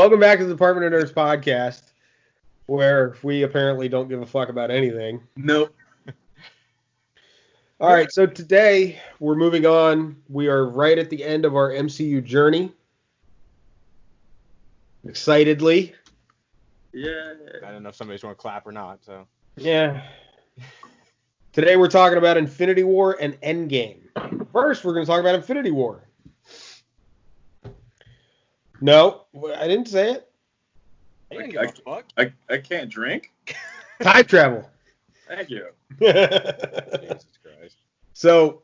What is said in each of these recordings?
Welcome back to the Department of Nerds podcast, where we apparently don't give a fuck about anything. Nope. All right, so today we're moving on. We are right at the end of our MCU journey. Excitedly. Yeah. I don't know if somebody's going to clap or not, so. Yeah. Today we're talking about Infinity War and Endgame. First, we're going to talk about Infinity War. No, I didn't say it. I can't drink. Time travel. Thank you. Jesus Christ. So,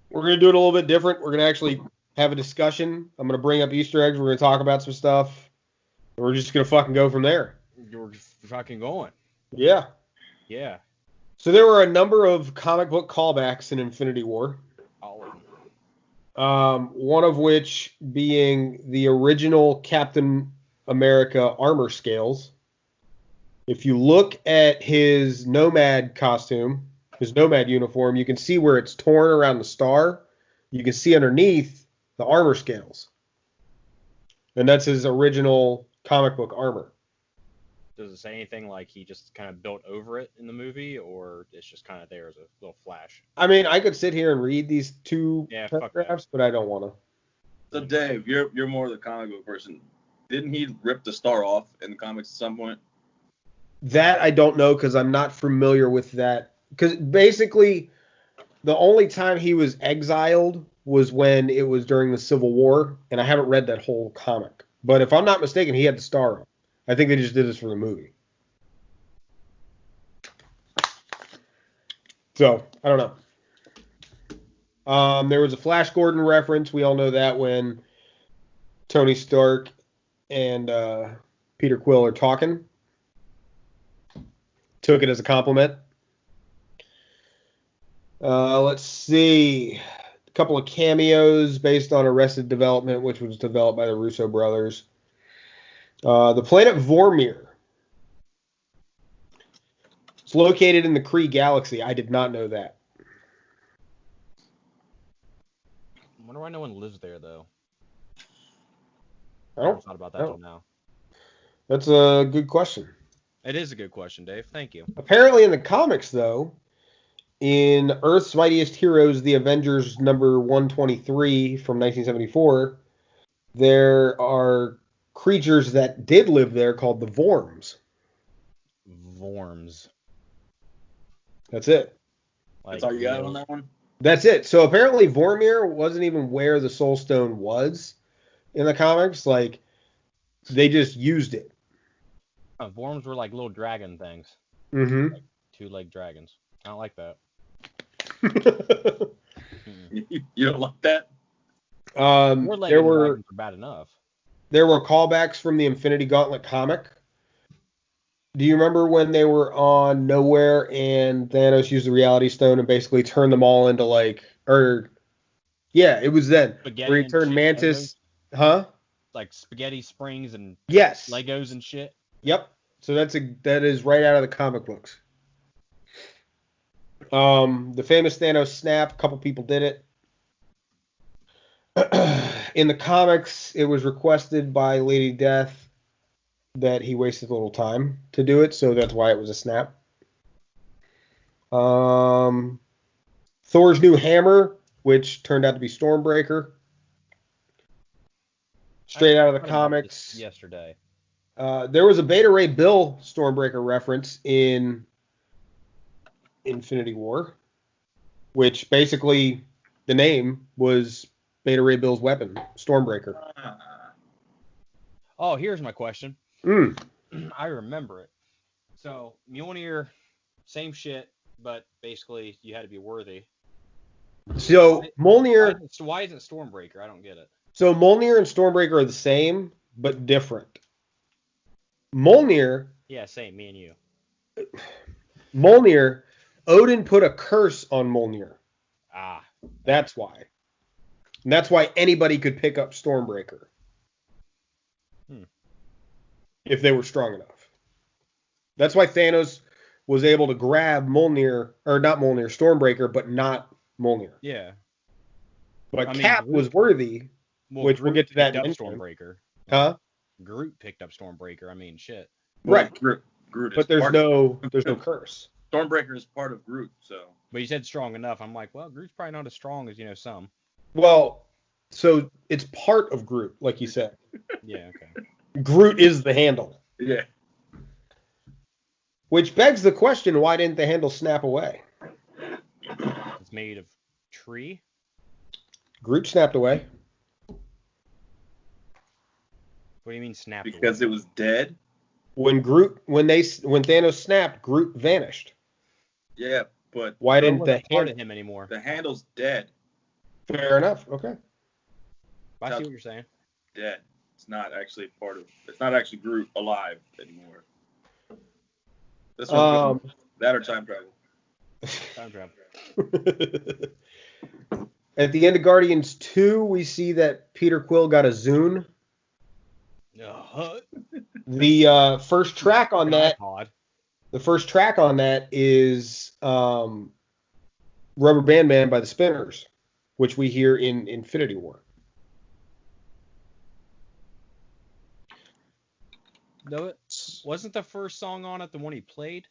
we're going to do it a little bit different. We're going to actually have a discussion. I'm going to bring up Easter eggs. We're going to talk about some stuff. And we're just going to fucking go from there. You're fucking going. Yeah. Yeah. So, there were a number of comic book callbacks in Infinity War. One of which being the original Captain America armor scales. If you look at his Nomad costume, his Nomad uniform, you can see where it's torn around the star. You can see underneath the armor scales. And that's his original comic book armor. Does it say anything like he just kind of built over it in the movie, or it's just kind of there as a little flash? I mean, I could sit here and read these two fuck paragraphs, but I don't want to. So Dave, you're more the comic book person. Didn't he rip the star off in the comics at some point? That I don't know because I'm not familiar with that. Because basically, the only time he was exiled was when it was during the Civil War, and I haven't read that whole comic. But if I'm not mistaken, he had the star on. I think they just did this for the movie. So, I don't know. There was a Flash Gordon reference. We all know that when Tony Stark and Peter Quill are talking. Took it as a compliment. Let's see. A couple of cameos based on Arrested Development, which was developed by the Russo brothers. The planet Vormir. It's located in the Kree galaxy. I did not know that. I wonder why no one lives there, though. I never thought about that till now. That's a good question. It is a good question, Dave. Thank you. Apparently in the comics, though, in Earth's Mightiest Heroes, the Avengers number 123 from 1974, there are creatures that did live there called the Vorms. Vorms. That's it. That's all you got on that one? That's it. So apparently Vormir wasn't even where the Soul Stone was in the comics. Like, they just used it. Vorms were like little dragon things. Mm-hmm. Like two-legged dragons. I don't like that. You don't like that? There were dragons are bad enough. There were callbacks from the Infinity Gauntlet comic. Do you remember when they were on Nowhere and Thanos used the Reality Stone and basically turned them all into it was then. Spaghetti where he turned Mantis, huh? Like spaghetti springs and yes, Legos and shit. Yep. So that is right out of the comic books. The famous Thanos snap, a couple people did it. In the comics, it was requested by Lady Death that he wasted a little time to do it, so that's why it was a snap. Thor's new hammer, which turned out to be Stormbreaker. Straight out of the comics. Yesterday. There was a Beta Ray Bill Stormbreaker reference in Infinity War, which basically the name was Beta Ray Bill's weapon, Stormbreaker. Oh, here's my question. I remember it. So, Mjolnir, same shit, but basically you had to be worthy. So, Mjolnir... Why isn't Stormbreaker? I don't get it. So, Mjolnir and Stormbreaker are the same, but different. Mjolnir... Yeah, same, me and you. Mjolnir, Odin put a curse on Mjolnir. Ah. That's why. And that's why anybody could pick up Stormbreaker. If they were strong enough. That's why Thanos was able to grab Stormbreaker, but not Mjolnir. Yeah. But Cap was worthy, which we'll get to that in Stormbreaker. Huh? Groot picked up Stormbreaker. I mean, shit. Right. Groot is But there's no curse. Stormbreaker is part of Groot, so. But you said strong enough. I'm like, well, Groot's probably not as strong as, some. Well, so it's part of Groot, like you said. Yeah, okay. Groot is the handle. Yeah. Which begs the question, why didn't the handle snap away? It's made of tree? Groot snapped away. What do you mean snapped Because away? it was dead? When Thanos snapped, Groot vanished. Yeah, but Why didn't the part handle? of him anymore? the handle's dead. Fair enough. Okay. I see what you're saying. Dead. It's not actually Groot alive anymore. This one, that or time travel. Time travel. At the end of Guardians 2, we see that Peter Quill got a Zune. The first track on that. The first track on that is Rubber Band Man by the Spinners, which we hear in Infinity War. No, it wasn't the first song on it the one he played?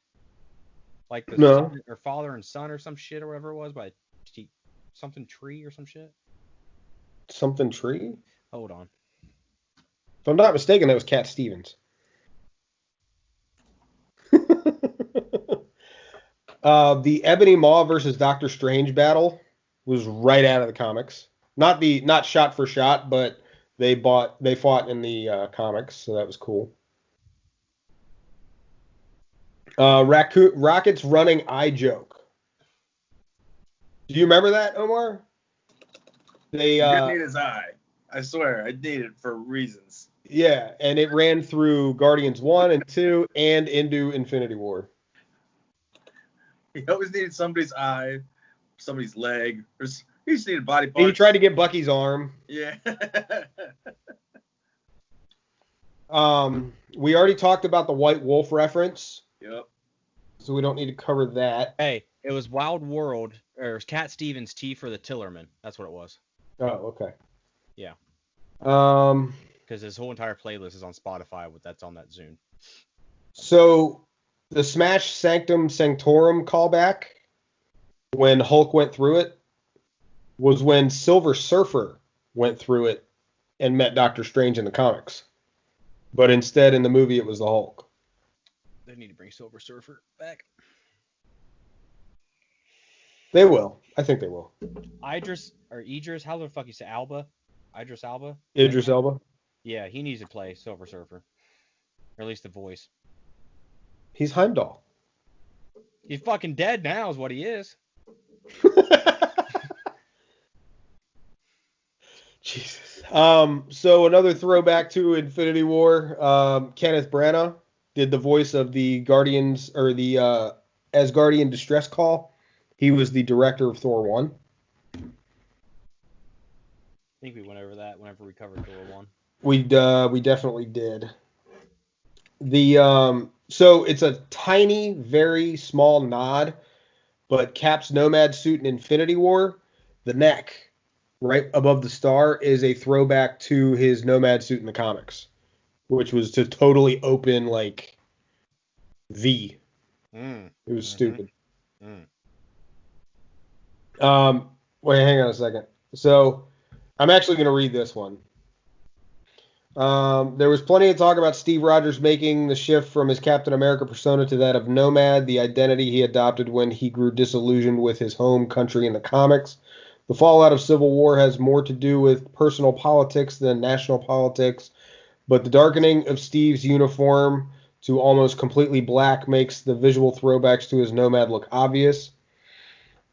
Like the No. son, or father and son or some shit or whatever it was by something tree or some shit? Something Tree? Hold on. If I'm not mistaken, that was Cat Stevens. The Ebony Maw versus Doctor Strange battle was right out of the comics. Not shot for shot, but they fought in the comics, so that was cool. Rocket's running eye joke. Do you remember that, Omar? They didn't need his eye. I swear, I need it for reasons. Yeah, and it ran through Guardians 1 and 2 and into Infinity War. He always needed somebody's eye, somebody's leg. He just needed body parts. And he tried to get Bucky's arm. Yeah. We already talked about the White Wolf reference. Yep. So we don't need to cover that. Hey, it was Wild World, or it was Cat Stevens T for the Tillerman. That's what it was. Oh, okay. Yeah. Um, Because his whole entire playlist is on Spotify. That's on that Zune. So the Smash Sanctum Sanctorum callback, when Hulk went through it, was when Silver Surfer went through it and met Doctor Strange in the comics. But instead, in the movie, it was the Hulk. They need to bring Silver Surfer back. They will. I think they will. Idris, how the fuck you say Alba? Idris Alba? Idris Elba? Yeah, he needs to play Silver Surfer. Or at least the voice. He's Heimdall. He's fucking dead now is what he is. Jesus. So another throwback to Infinity War. Kenneth Branagh did the voice of the Guardians, or the Asgardian distress call. He was the director of Thor 1. I think we went over that whenever we covered Thor 1. We definitely did. So it's a tiny, very small nod, but Cap's Nomad suit in Infinity War, the neck right above the star is a throwback to his Nomad suit in the comics, which was to totally open like V. It was stupid. Wait, hang on a second. So I'm actually going to read this one. There was plenty of talk about Steve Rogers making the shift from his Captain America persona to that of Nomad, the identity he adopted when he grew disillusioned with his home country in the comics. The fallout of Civil War has more to do with personal politics than national politics, but the darkening of Steve's uniform to almost completely black makes the visual throwbacks to his Nomad look obvious.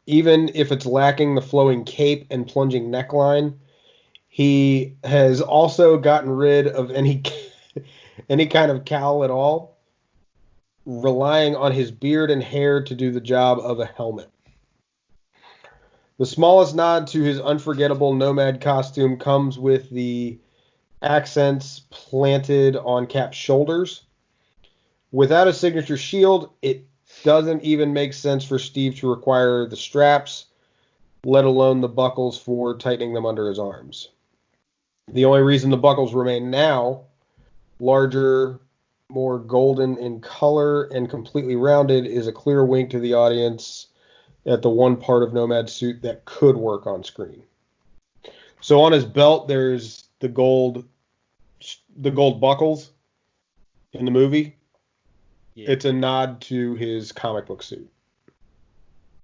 Even if it's lacking the flowing cape and plunging neckline, he has also gotten rid of any kind of cowl at all, relying on his beard and hair to do the job of a helmet. The smallest nod to his unforgettable Nomad costume comes with the accents planted on Cap's shoulders. Without a signature shield, it doesn't even make sense for Steve to require the straps, let alone the buckles for tightening them under his arms. The only reason the buckles remain now larger, more golden in color, and completely rounded, is a clear wink to the audience at the one part of Nomad's suit that could work on screen. So on his belt, there's the gold buckles in the movie. Yeah. It's a nod to his comic book suit.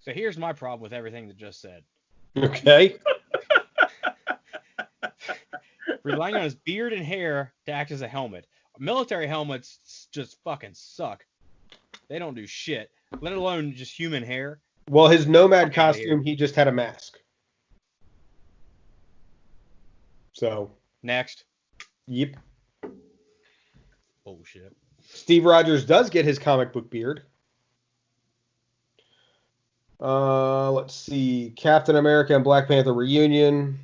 So here's my problem with everything that just said. Okay. Relying on his beard and hair to act as a helmet. Military helmets just fucking suck. They don't do shit, let alone just human hair. Well, his Nomad costume, he just had a mask. So. Next. Yep. Bullshit. Steve Rogers does get his comic book beard. Let's see. Captain America and Black Panther reunion.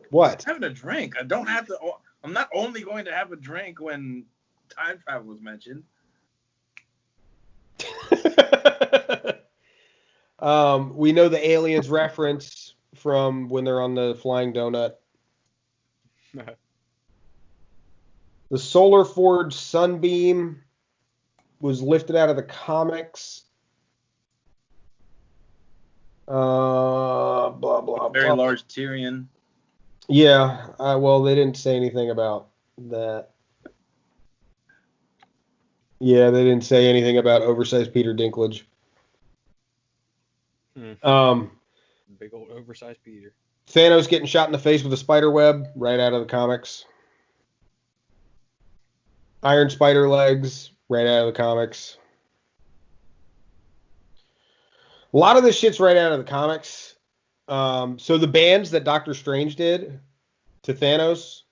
What? I'm having a drink. I don't have to. I'm not only going to have a drink when time travel was mentioned. We know the aliens reference from when they're on the flying donut. The Solar Forge Sunbeam was lifted out of the comics. Blah, blah, blah. Very large Tyrion. Yeah, well, they didn't say anything about that. Yeah, they didn't say anything about oversized Peter Dinklage. Big old oversized Peter. Thanos getting shot in the face with a spider web right out of the comics. Iron Spider legs right out of the comics. A lot of this shit's right out of the comics. So the bands that Doctor Strange did to Thanos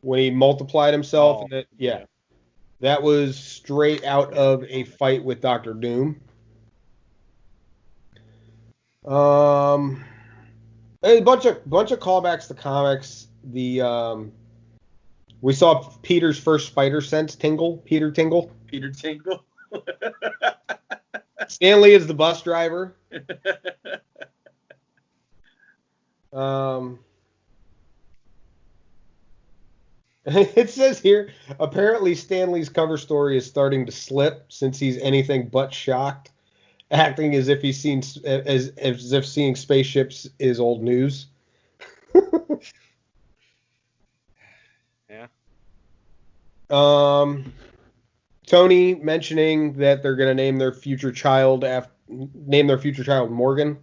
when he multiplied himself, that was straight out of a fight with Doctor Doom. A bunch of callbacks to comics. We saw Peter's first spider sense tingle. Peter Tingle. Stanley is the bus driver. It says here, apparently Stanley's cover story is starting to slip since he's anything but shocked, acting as if seeing spaceships is old news. Yeah. Tony mentioning that they're going to name their future child Morgan,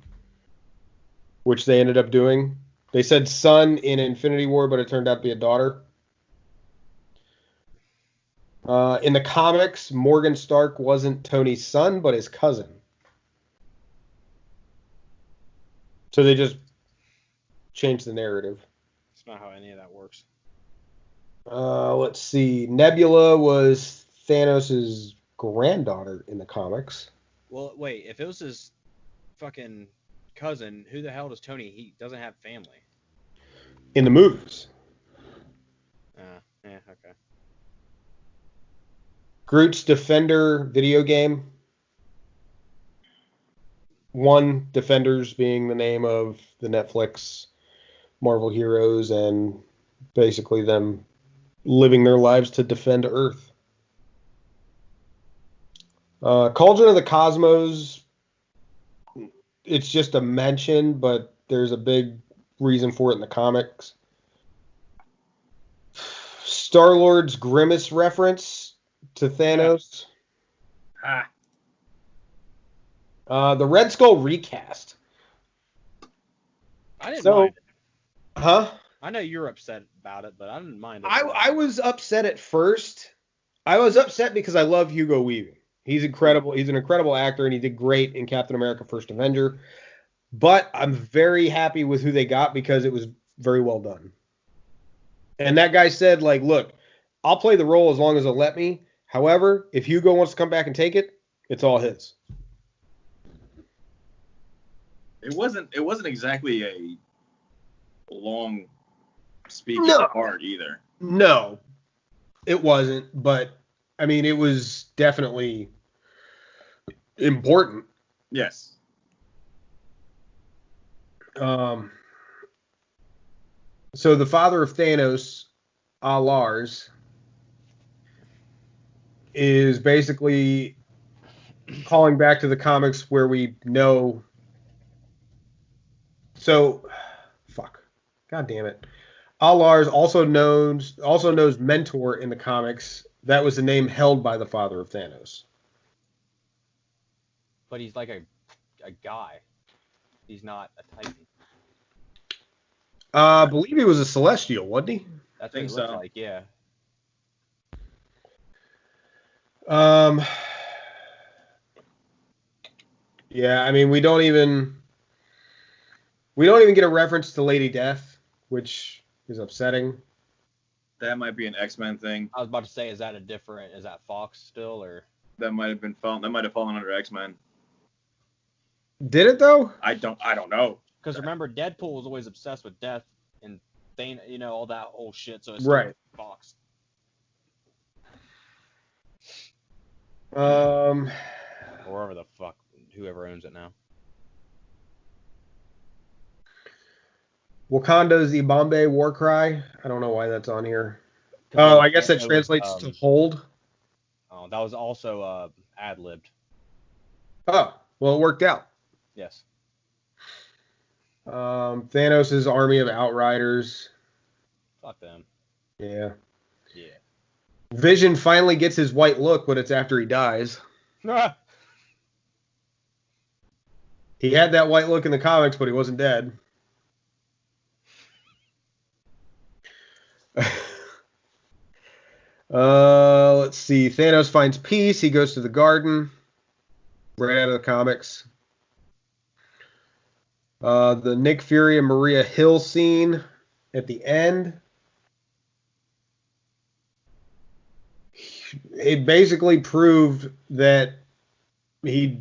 which they ended up doing. They said son in Infinity War, but it turned out to be a daughter. In the comics, Morgan Stark wasn't Tony's son, but his cousin. So they just changed the narrative. That's not how any of that works. Let's see. Nebula was Thanos' granddaughter in the comics. Well, wait. If it was his fucking cousin, who the hell does Tony? He doesn't have family. In the movies. Okay. Groot's Defender video game. One, Defenders being the name of the Netflix Marvel heroes and basically them living their lives to defend Earth. Cauldron of the Cosmos, it's just a mention, but there's a big reason for it in the comics. Star-Lord's Grimace reference to Thanos. The Red Skull recast. I didn't mind it. Huh? I know you're upset about it, but I didn't mind it. I was upset at first. I was upset because I love Hugo Weaving. He's incredible. He's an incredible actor, and he did great in Captain America: First Avenger. But I'm very happy with who they got because it was very well done. And that guy said, like, look, I'll play the role as long as they'll let me. However, if Hugo wants to come back and take it, it's all his. It wasn't exactly a long speech of art either. No, it wasn't. But I mean, it was definitely important. Yes. So the father of Thanos, Lars, is basically calling back to the comics where we know. So, fuck. God damn it. Alars also knows Mentor in the comics. That was the name held by the father of Thanos. But he's like a guy. He's not a Titan. I believe he was a Celestial, wasn't he? That's what it looks like, yeah. Yeah, I mean we don't even get a reference to Lady Death, which is upsetting. That might be an X-Men thing. I was about to say, is that Fox still, or That might have fallen under X-Men. Did it though? I don't know. Because remember, Deadpool was always obsessed with death and all that whole shit. So it's right. Fox. Or wherever the fuck, whoever owns it now. Wakanda's Ibambe war cry. I don't know why that's on here. Oh, I guess that translates to hold. Oh, that was also ad-libbed. Oh, well, it worked out. Yes. Thanos' army of Outriders. Fuck them. Yeah. Yeah. Vision finally gets his white look, but it's after he dies. He had that white look in the comics, but he wasn't dead. Let's see. Thanos finds peace. He goes to the garden. Right out of the comics. The Nick Fury and Maria Hill scene at the end. It basically proved that he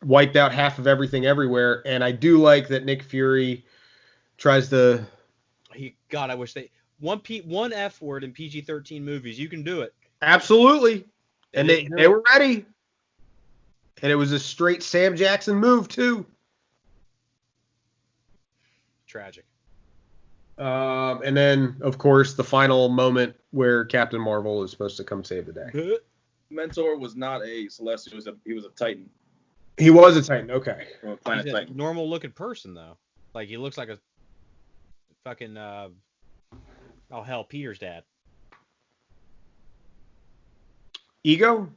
wiped out half of everything everywhere, and I do like that Nick Fury tries to. God, I wish they one F word in PG-13 movies. You can do it. Absolutely, and they were ready, and it was a straight Sam Jackson move too. Tragic. And then, of course, the final moment where Captain Marvel is supposed to come save the day. Mentor was not a Celestial. He was a Titan. He was a Titan. Okay. Well, Planet He's a Titan. normal-looking person, though. Like, he looks like a fucking, Peter's dad. Ego,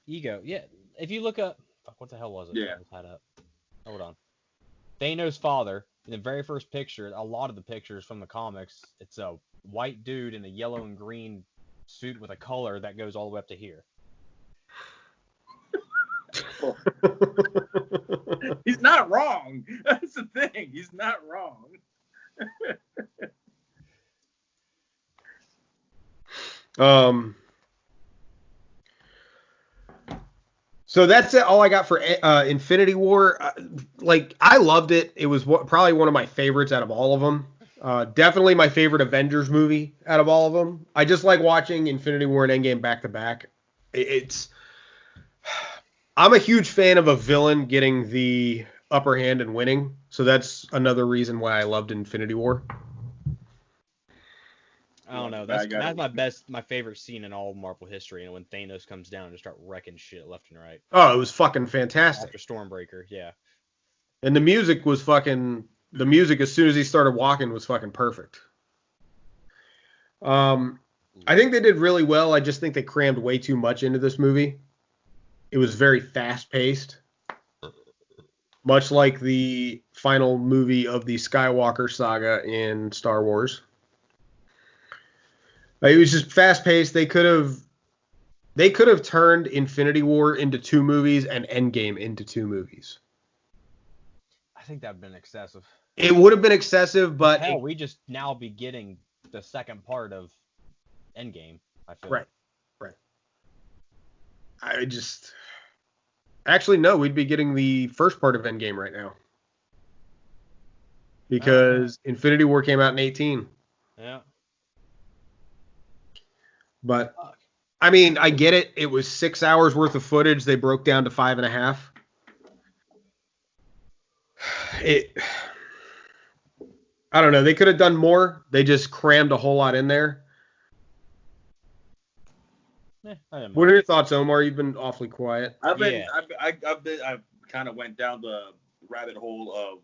yeah. If you look up... Fuck, what the hell was it? Yeah. Hold on. Thanos' father, in the very first picture, a lot of the pictures from the comics, it's a white dude in a yellow and green suit with a color that goes all the way up to here. He's not wrong. That's the thing. He's not wrong. So that's it. All I got for Infinity War. I loved it. It was probably one of my favorites out of all of them. Definitely my favorite Avengers movie out of all of them. I just like watching Infinity War and Endgame back to back. I'm a huge fan of a villain getting the upper hand and winning. So that's another reason why I loved Infinity War. I don't know. That's my favorite scene in all of Marvel history, and when Thanos comes down and just start wrecking shit left and right. Oh, it was fucking fantastic. After Stormbreaker, yeah. And the music was fucking. The music as soon as he started walking was fucking perfect. I think they did really well. I just think they crammed way too much into this movie. It was very fast paced, much like the final movie of the Skywalker saga in Star Wars. It was just fast paced. They could have turned Infinity War into 2 movies and Endgame into 2 movies. I think that would have been excessive. It would have been excessive, but hell, we just now be getting the second part of Endgame. I feel right. Actually no, we'd be getting the first part of Endgame right now because Infinity War came out in 2018. Yeah. But, I mean, I get it. It was 6 hours worth of footage. They broke down to 5.5. I don't know. They could have done more. They just crammed a whole lot in there. I didn't What mind. are your thoughts, Omar? You've been awfully quiet. I've kind of went down the rabbit hole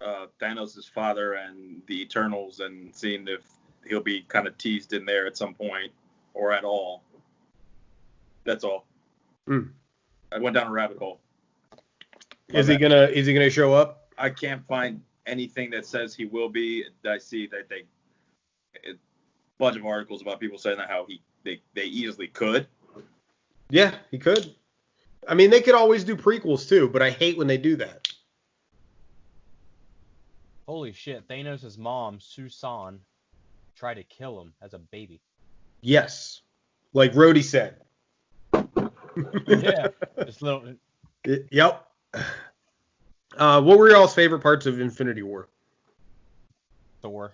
of Thanos' father and the Eternals and seeing if he'll be kind of teased in there at some point or at all. That's all. I went down a rabbit hole. Is he gonna show up? I can't find anything that says he will be. I see that a bunch of articles about people saying that how they easily could. Yeah, he could. I mean, they could always do prequels too, but I hate when they do that. Holy shit! Thanos' mom, Susan, tried to kill him as a baby. Yes, like Rhodey said. Yeah, just little. Yep. What were y'all's favorite parts of Infinity War? Thor.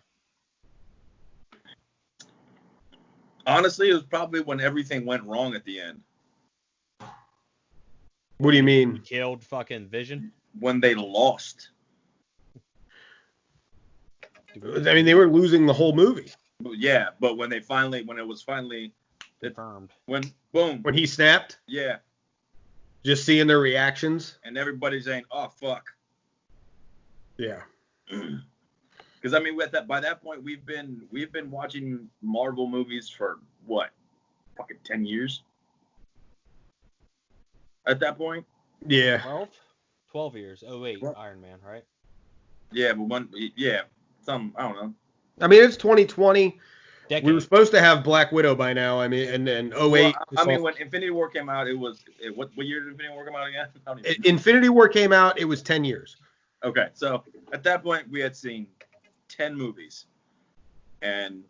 Honestly, it was probably when everything went wrong at the end. What do you mean? Killed fucking Vision. When they lost. I mean, they were losing the whole movie. Yeah, but when it was finally Confirmed. when boom. When he snapped, Yeah. just seeing their reactions. And everybody's saying, "Oh fuck." Yeah. Because I mean, by that point, we've been watching Marvel movies for what, fucking 10 years. At that point. Yeah. 12 years. Oh wait, Iron Man, right? Yeah, but I don't know. I mean, it's 2020. Decade. We were supposed to have Black Widow by now. I mean, and then 08. Well, I mean, when Infinity War came out, what year did Infinity War come out again? Infinity War came out. It was 10 years. Okay, so at that point, we had seen 10 movies, 10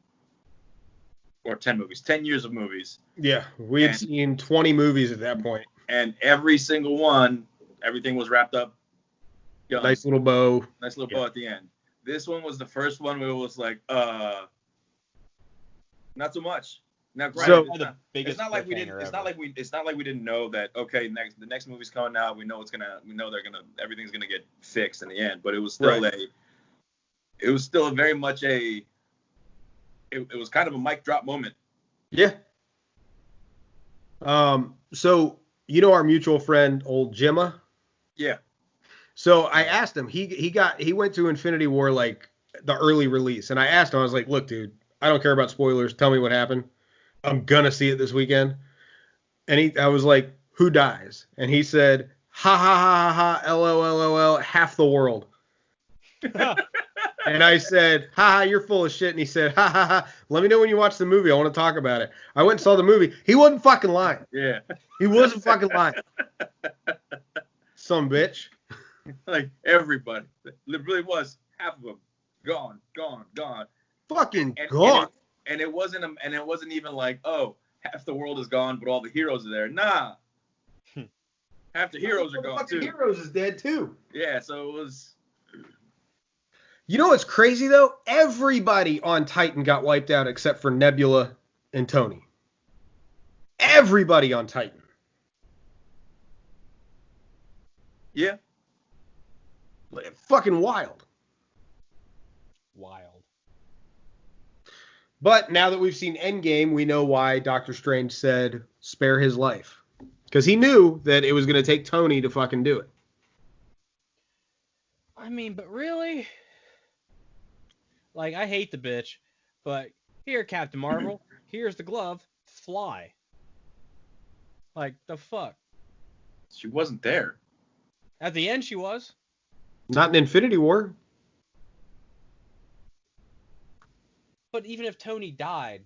years of movies. Yeah, we had seen 20 movies at that point. And every single one, everything was wrapped up. Done. Nice little bow. Nice little bow at the end. This one was the first one where it was like, not so much. Now, granted, it's not like we didn't know that. Okay, the next movie's coming out. We know everything's gonna get fixed in the end. But it was still it was still very much it was kind of a mic drop moment. Yeah. So you know our mutual friend, old Jimma? Yeah. So I asked him. He went to Infinity War like the early release, and I asked him. I was like, "Look, dude, I don't care about spoilers. Tell me what happened. I'm gonna see it this weekend." And I was like, "Who dies?" And he said, "Ha ha ha ha ha, LOL, half the world." And I said, "Ha ha, you're full of shit." And he said, "Ha ha ha, let me know when you watch the movie. I want to talk about it." I went and saw the movie. He wasn't fucking lying. Yeah. He wasn't fucking lying. Some bitch. Like everybody, it really was half of them gone. Fucking gone. And it wasn't even like, oh, half the world is gone, but all the heroes are there. Nah, half the heroes are gone too. Heroes is dead too. Yeah, so it was. You know what's crazy though? Everybody on Titan got wiped out except for Nebula and Tony. Everybody on Titan. Yeah. Fucking wild. Wild. But now that we've seen Endgame, we know why Doctor Strange said spare his life. Because he knew that it was going to take Tony to fucking do it. I mean, but really? Like, I hate the bitch, but here, Captain Marvel, here's the glove, fly. Like, the fuck? She wasn't there. At the end, she was. Not in Infinity War. But even if Tony died,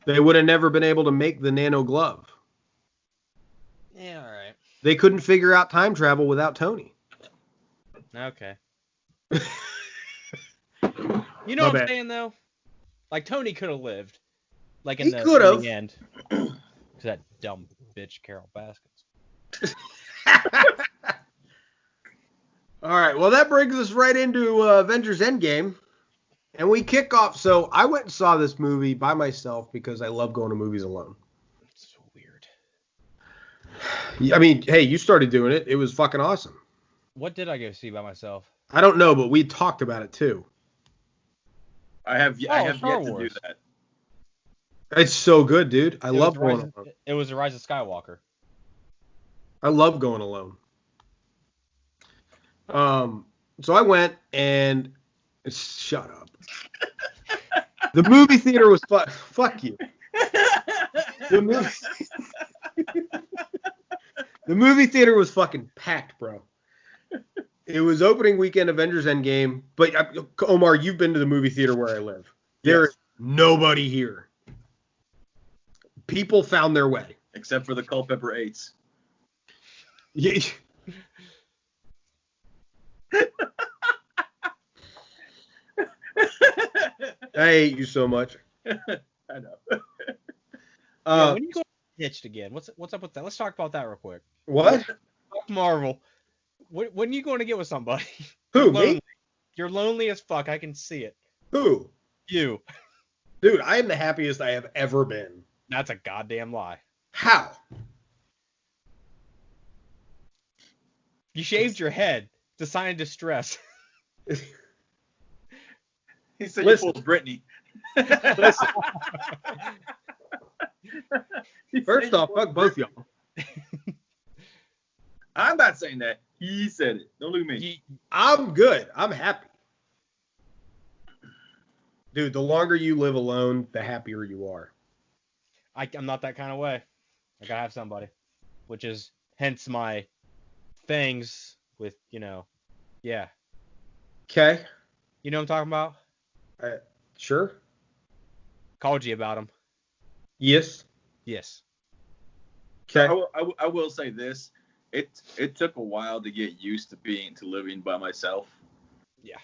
they would have never been able to make the nano glove. Yeah, all right. They couldn't figure out time travel without Tony. Okay. You know what I'm saying, though? Like, Tony could have lived. Like, in the end. Because that dumb bitch, Carol Baskins. All right, well, that brings us right into Avengers Endgame. And we kick off. So I went and saw this movie by myself because I love going to movies alone. It's so weird. I mean, hey, you started doing it. It was fucking awesome. What did I go see by myself? I don't know, but we talked about it too. I have yet to do that. It's so good, dude. I love going alone. It was the Rise of Skywalker. I love going alone. So I went and shut up. The movie theater was fuck you. The movie theater was fucking packed, bro. It was opening weekend, Avengers Endgame. But Omar, you've been to the movie theater where I live. There's nobody here. People found their way. Except for the Culpepper 8s. Yeah. I hate you so much. I know. When you go hitched again? What's up with that? Let's talk about that real quick. What? Marvel. When are you going to get with somebody? Who, me? You're lonely as fuck. I can see it. Who? You. Dude, I am the happiest I have ever been. That's a goddamn lie. How? You shaved your head. It's a sign of distress. He said you pulled Britney. Listen. First off, fuck both y'all. I'm not saying that. He said it. Don't look at me. I'm good. I'm happy. Dude, the longer you live alone, the happier you are. I'm not that kind of way. I gotta have somebody. Which is hence my things with, yeah. Okay. You know what I'm talking about? Sure. Called you about them. Yes. Yes. Okay. I will say this. It took a while to get used to living by myself. Yeah.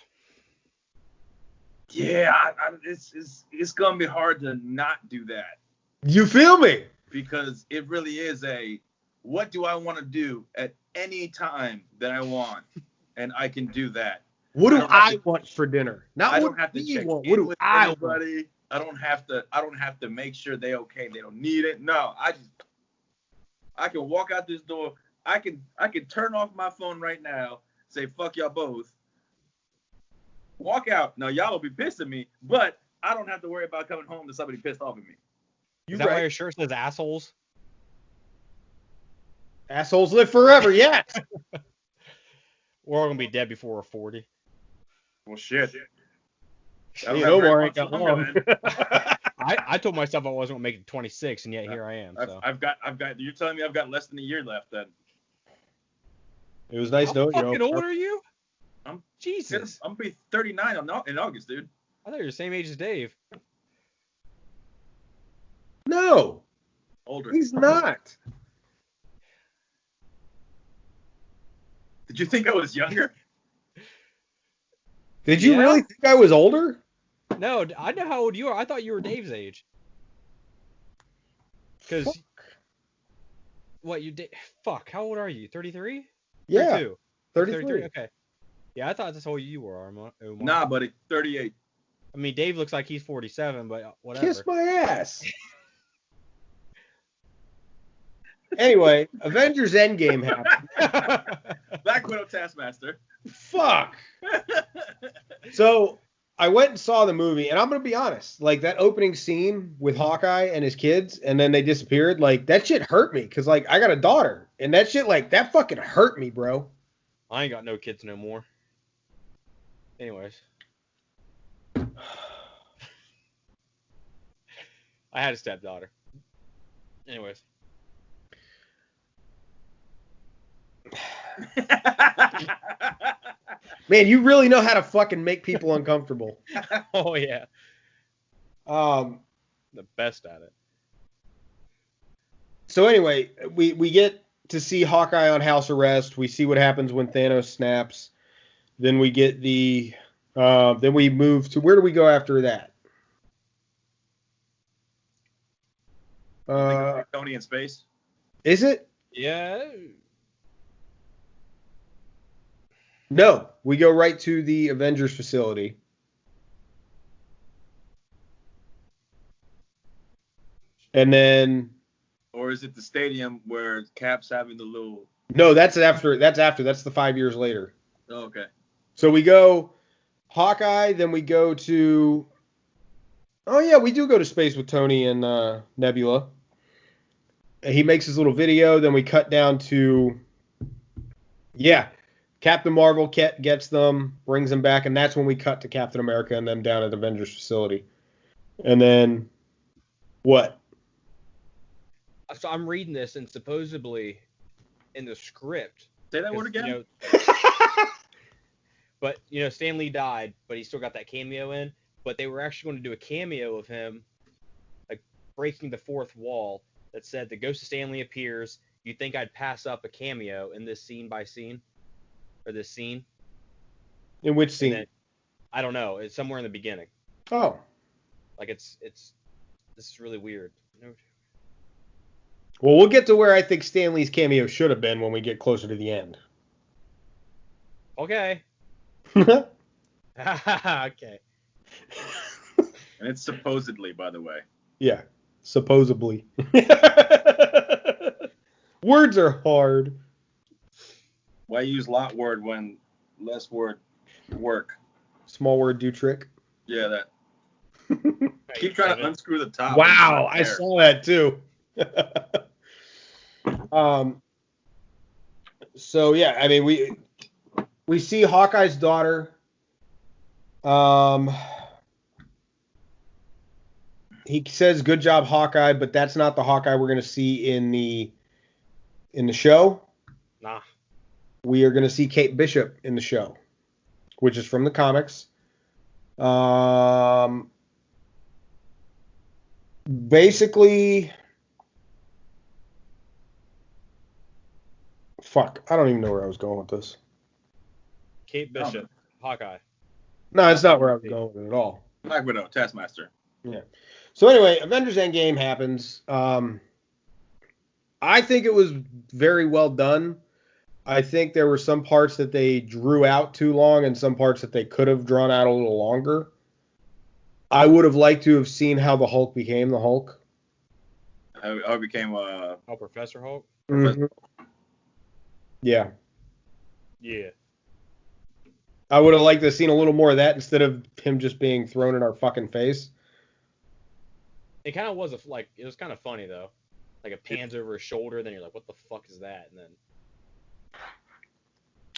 Yeah, it's gonna be hard to not do that. You feel me? Because it really is what do I want to do at any time that I want, and I can do that. What do I want for dinner? I don't have to check in with anybody. I don't have to make sure they okay. They don't need it. No, I can walk out this door. I can turn off my phone right now. Say fuck y'all both. Walk out. Now y'all will be pissed at me, but I don't have to worry about coming home to somebody pissed off at me. Is that why your shirt says assholes? Assholes live forever, yes. We're all gonna be dead before we're 40. Well, shit. Omar ain't got long. I told myself I wasn't gonna make it 26, and yet here I am. So. I've got. You're telling me I've got less than a year left then. It was nice knowing you. How fucking old are you? Jesus. I'm gonna be 39 in August, dude. I thought you were the same age as Dave. No. Older. He's not. Did you think I was younger? Did you really think I was older? No, I know how old you are. I thought you were Dave's age. Because what you did? Fuck. How old are you? 33? Yeah. 32. 33. Okay. Yeah, I thought that's how old you were, Omar. Nah, buddy. 38. I mean, Dave looks like he's 47, but whatever. Kiss my ass. Anyway, Avengers Endgame happened. Black Widow Taskmaster. Fuck. So I went and saw the movie, and I'm gonna be honest, like that opening scene with Hawkeye and his kids, and then they disappeared. Like that shit hurt me, cause like I got a daughter, and that shit that fucking hurt me, bro. I ain't got no kids no more. Anyways. I had a stepdaughter. Anyways. Man, you really know how to fucking make people uncomfortable. Oh yeah. The best at it. So anyway, we get to see Hawkeye on house arrest. We see what happens when Thanos snaps. Then we get then we move to, where do we go after that? Tony in space. Is it? Yeah. No, we go right to the Avengers facility. And then... Or is it the stadium where Cap's having the little... No, that's after. That's the 5 years later. Oh, okay. So we go Hawkeye, then we go to Oh yeah, we do go to space with Tony and Nebula. And he makes his little video. Then we cut down to, yeah, Captain Marvel gets them, brings them back, and that's when we cut to Captain America and them down at Avengers facility. And then what? So I'm reading this, and supposedly in the script. Say that word again. But Stan Lee died, but he still got that cameo in. But they were actually going to do a cameo of him, like breaking the fourth wall. That said, the ghost of Stan Lee appears. You think I'd pass up a cameo in this scene by scene, or this scene? In which scene? I don't know. It's somewhere in the beginning. Oh. Like it's this is really weird. Well, we'll get to where I think Stan Lee's cameo should have been when we get closer to the end. Okay. Okay. And it's supposedly, by the way. Yeah, supposedly. Words are hard. Why use lot word when less word work? Small word do trick. Yeah, that. Keep trying to unscrew the top. Wow, I saw that too. So yeah, I mean we see Hawkeye's daughter. He says good job Hawkeye, but that's not the Hawkeye we're going to see in the show. Nah. We are going to see Kate Bishop in the show, which is from the comics. Basically, fuck, I don't even know where I was going with this. Kate Bishop, Hawkeye. No, that's not where I was going with it at all. Black Widow, Taskmaster. Yeah. So anyway, Avengers Endgame happens. I think it was very well done. I think there were some parts that they drew out too long and some parts that they could have drawn out a little longer. I would have liked to have seen how the Hulk became the Hulk. How it became Professor Hulk? Mm-hmm. Yeah. Yeah. I would have liked to have seen a little more of that instead of him just being thrown in our fucking face. It kind of was it was kind of funny though. Like it pans over his shoulder, then you're like, what the fuck is that? And then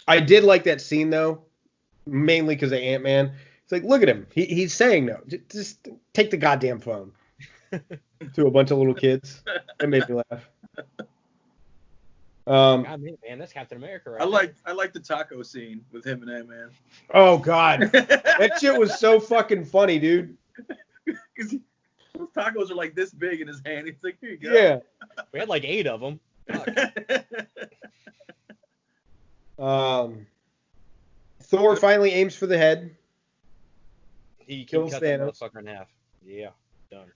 I did like that scene though, mainly because of Ant-Man. It's like, look at him. He's saying no. Just take the goddamn phone. To a bunch of little kids. It made me laugh. God, man, that's Captain America right I like the taco scene with him and Ant-Man. Oh, God. That shit was so fucking funny, dude. Because those tacos are like this big in his hand. He's like, here you go. Yeah. We had like 8 of them. Thor finally aims for the head. He kills cut that Thanos. motherfucker in half. Yeah, done.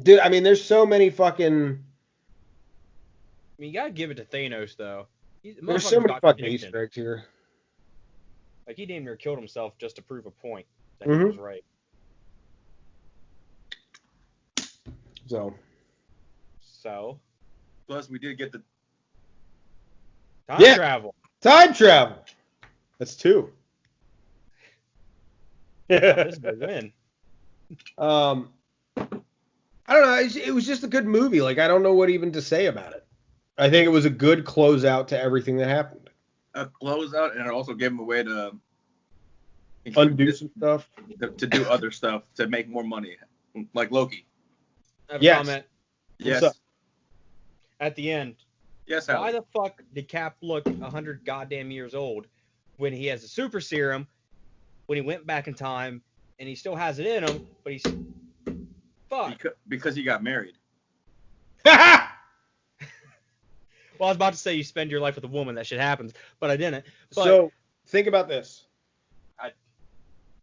Dude, I mean, there's so many fucking... I mean, you gotta give it to Thanos, though. There's so many fucking Easter eggs here. Like, he damn near killed himself just to prove a point that he was right. So. Plus, we did get the... Time travel. Time travel. That's 2. This is a win. I don't know. It was just a good movie. Like, I don't know what even to say about it. I think it was a good closeout to everything that happened. A closeout, and it also gave him a way to undo some stuff. To do other stuff to make more money, like Loki. I have a comment. Yes. At the end. Yes, Why the fuck did Cap look 100 goddamn years old when he has a super serum, when he went back in time, and he still has it in him, but he's... Fuck. Because he got married. Well, I was about to say you spend your life with a woman. That shit happens, but I didn't. But, so, think about this.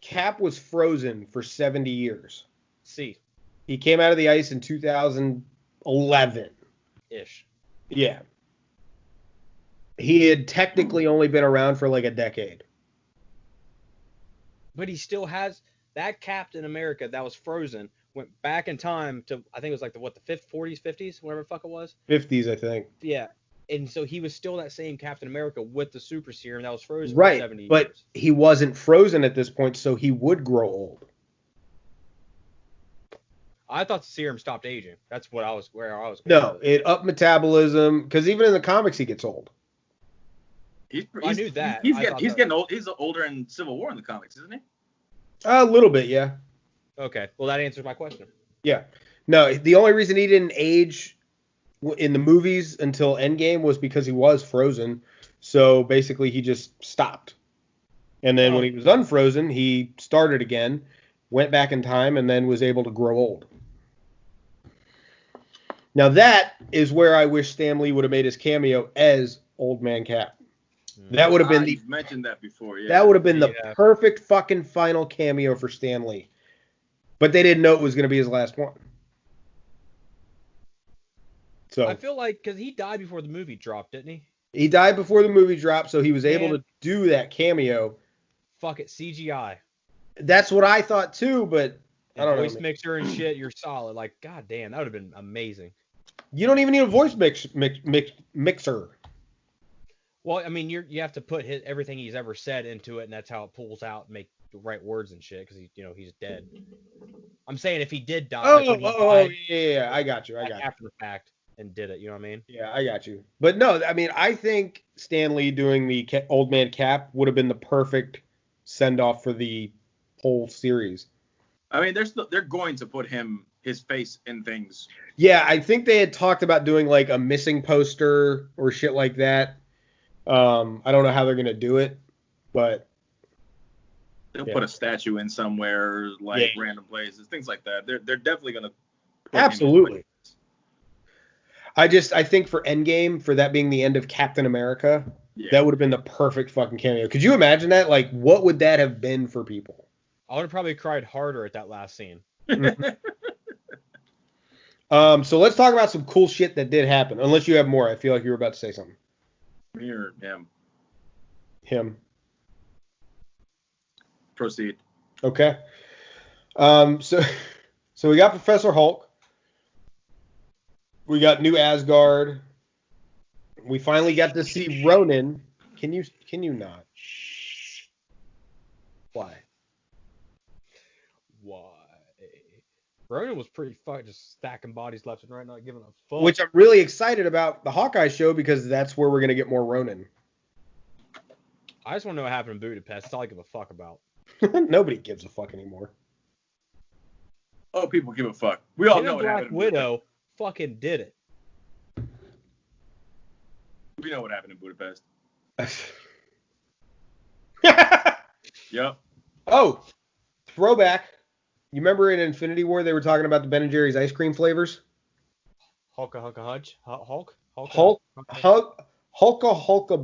Cap was frozen for 70 years. See. He came out of the ice in 2011. Ish. Yeah. He had technically only been around for like a decade. But he still has that Captain America that was frozen, went back in time to, I think it was like the 40s, 50s, whatever the fuck it was. 50s, I think. Yeah. And so he was still that same Captain America with the super serum that was frozen for Right, 70 but years. he wasn't frozen at this point, so he would grow old. I thought the serum stopped aging. That's where I was going No, with it upped metabolism because even in the comics he gets old. I knew that. He's getting old. He's older in Civil War in the comics, isn't he? A little bit, yeah. Okay, well that answers my question. Yeah. No, the only reason he didn't age in the movies until Endgame was because he was frozen. So basically he just stopped. And then when he was unfrozen, he started again, went back in time, and then was able to grow old. Now that is where I wish Stan Lee would have made his cameo as Old Man Cap. That would have been you've mentioned that before, yeah. That would have been the perfect fucking final cameo for Stan Lee. But they didn't know it was going to be his last one. So I feel like because he died before the movie dropped, didn't he? He died before the movie dropped, so he was able to do that cameo. Fuck it, CGI. That's what I thought too, but I don't know. Voice mixer and shit, you're solid. Like, god damn, that would have been amazing. You don't even need a voice mixer. Well, I mean, you have to put everything he's ever said into it, and that's how it pulls out and make the right words and shit, because he's dead. I'm saying if he did die, yeah, I got you. After the fact and did it, you know what I mean? Yeah, I got you. But no, I mean, I think Stan Lee doing the Old Man Cap would have been the perfect send off for the whole series. I mean, they're going to put his face in things. Yeah, I think they had talked about doing like a missing poster or shit like that. I don't know how they're gonna do it, but they'll put a statue in somewhere, like random places, things like that. They're definitely gonna. Absolutely. I think for Endgame, for that being the end of Captain America, that would have been the perfect fucking cameo. Could you imagine that? Like, what would that have been for people? I would have probably cried harder at that last scene. So let's talk about some cool shit that did happen. Unless you have more, I feel like you were about to say something. Me or him? Him. Proceed. Okay. So we got Professor Hulk. We got New Asgard. We finally got to see Ronan. Can you not? Why? Ronan was pretty fucking just stacking bodies left and right, not giving a fuck. Which I'm really excited about the Hawkeye show because that's where we're gonna get more Ronan. I just want to know what happened in Budapest. That's all I give a fuck about. Nobody gives a fuck anymore. Oh, people give a fuck. We all know what Black happened. Widow fucking did it. We know what happened in Budapest. Yep. Oh, throwback. You remember in Infinity War they were talking about the Ben & Jerry's ice cream flavors? Hulka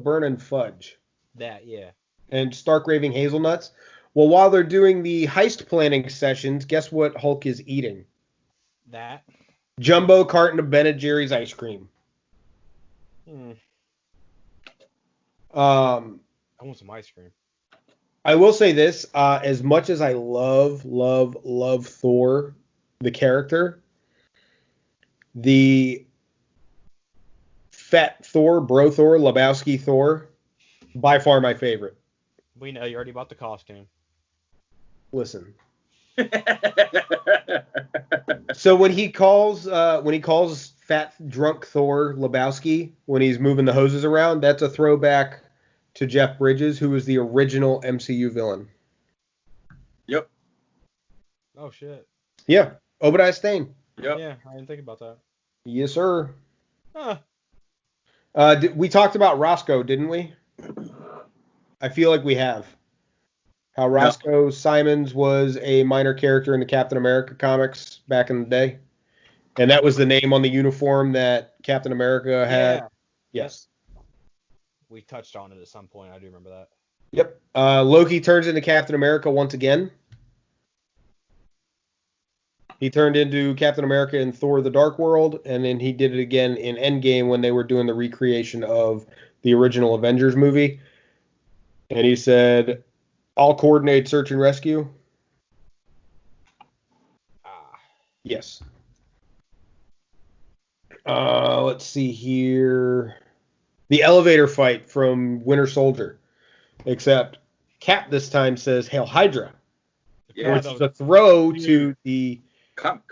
burning fudge. That, yeah. And Stark raving hazelnuts. Well, while they're doing the heist planning sessions, guess what Hulk is eating? That. Jumbo carton of Ben & Jerry's ice cream. I want some ice cream. I will say this, as much as I love Thor, the character, the fat Thor, bro Thor, Lebowski Thor, by far my favorite. We know you already bought the costume. Listen. So when he calls fat drunk Thor Lebowski when he's moving the hoses around, that's a throwback to Jeff Bridges, who was the original MCU villain. Yep. Oh shit. Yeah, Obadiah Stane. Yep. Yeah, I didn't think about that. Yes, sir. Huh. We talked about Roscoe, didn't we? I feel like we have. How Roscoe Simons was a minor character in the Captain America comics back in the day. And that was the name on the uniform that Captain America had. Yeah. Yes. We touched on it at some point. I do remember that. Yep. Loki turns into Captain America once again. He turned into Captain America in Thor: The Dark World, and then he did it again in Endgame when they were doing the recreation of the original Avengers movie. And he said, "I'll coordinate search and rescue." Yes. Let's see here. The elevator fight from Winter Soldier. Except Cap this time says Hail Hydra. Yeah, Which is a throw to comic.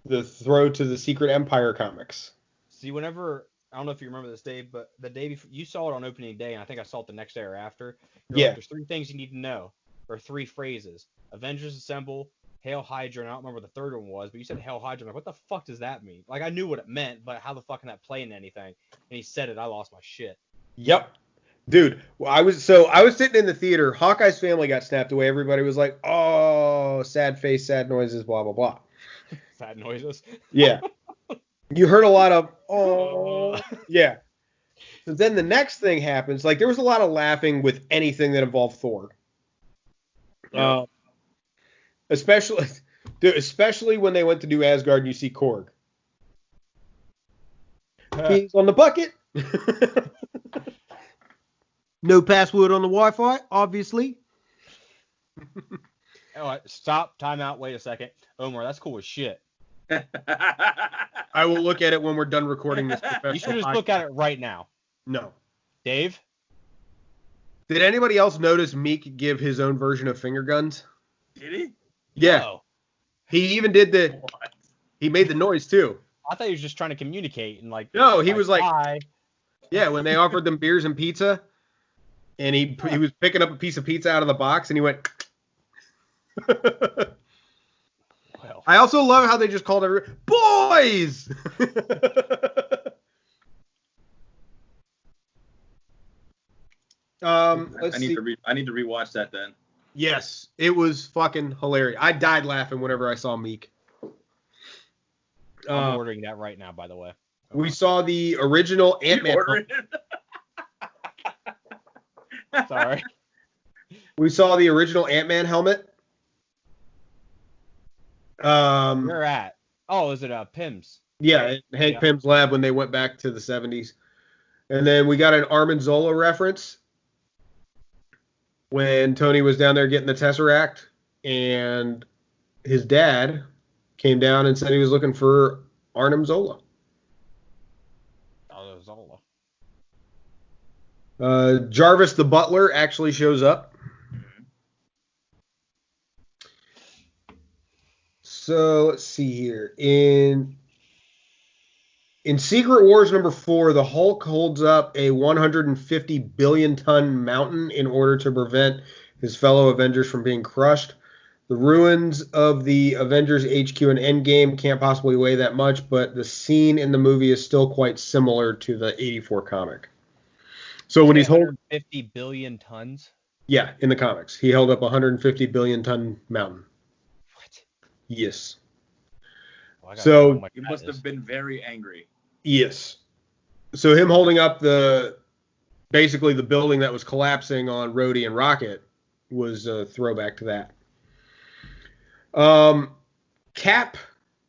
the Secret Empire comics. See, whenever, I don't know if you remember this, Dave, but the day before, you saw it on opening day, and I think I saw it the next day or after. You're like, there's 3 things you need to know, or 3 phrases. Avengers Assemble, Hail Hydra, and I don't remember what the third one was, but you said Hail Hydra. I'm like, what the fuck does that mean? Like, I knew what it meant, but how the fuck can that play into anything? And he said it, I lost my shit. Yep. Dude, I was sitting in the theater. Hawkeye's family got snapped away. Everybody was like, oh, sad face, sad noises, blah, blah, blah. Sad noises. Yeah. You heard a lot of, oh, yeah. So then the next thing happens. Like, there was a lot of laughing with anything that involved Thor. Yeah. Especially when they went to do Asgard and you see Korg. He's on the bucket. No password on the Wi-Fi, obviously. Oh, stop, time out, wait a second. Omar, that's cool as shit. I will look at it when we're done recording this. You should just look at it right now. No. Dave? Did anybody else notice Meek give his own version of finger guns? Did he? Yeah. No. He even did he made the noise too. I thought he was just trying to communicate and like. No, he was like, hi. Yeah, when they offered them beers and pizza, and he was picking up a piece of pizza out of the box, and he went. Well. I also love how they just called everyone boys. I need to rewatch that then. Yes, it was fucking hilarious. I died laughing whenever I saw Meek. I'm ordering that right now, by the way. We saw the original Ant-Man. Sorry. We saw the original Ant-Man helmet. Where at? Oh, is it Pym's? Yeah, Hank Pym's lab when they went back to the 70s. And then we got an Armin Zola reference when Tony was down there getting the Tesseract, and his dad came down and said he was looking for Arnim Zola. Oh, Zola. Jarvis the butler actually shows up. So let's see here. In Secret Wars number 4, the Hulk holds up a 150 billion ton mountain in order to prevent his fellow Avengers from being crushed. The ruins of the Avengers HQ and Endgame can't possibly weigh that much, but the scene in the movie is still quite similar to the 84 comic. So when he's holding 50 billion tons? Yeah, in the comics. He held up a 150 billion ton mountain. What? Yes. Well, So he must have been very angry. Yes. So him holding up basically the building that was collapsing on Rhodey and Rocket was a throwback to that. Cap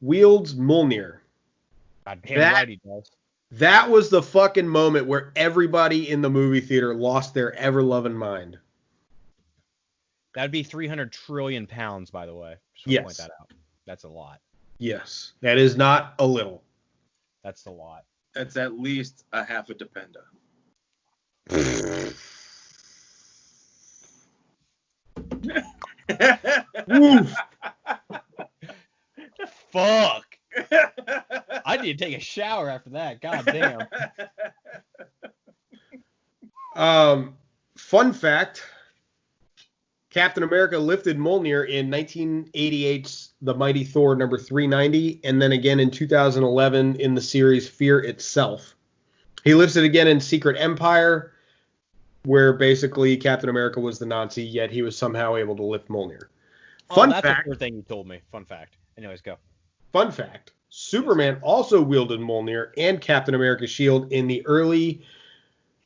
wields Mjolnir. God damn right he does. That was the fucking moment where everybody in the movie theater lost their ever-loving mind. That'd be 300 trillion pounds, by the way. Just Yes. to point that out. That's a lot. Yes. That is not a little. That's a lot. That's at least a half a Dependa. Woof. Fuck. I need to take a shower after that. God damn. Fun fact. Captain America lifted Mjolnir in 1988's The Mighty Thor number 390, and then again in 2011 in the series Fear Itself. He lifts it again in Secret Empire, where basically Captain America was the Nazi, yet he was somehow able to lift Mjolnir. Fun that's fact. the third thing you told me. Fun fact. Anyways, go. Fun fact. Superman also wielded Mjolnir and Captain America's shield in the early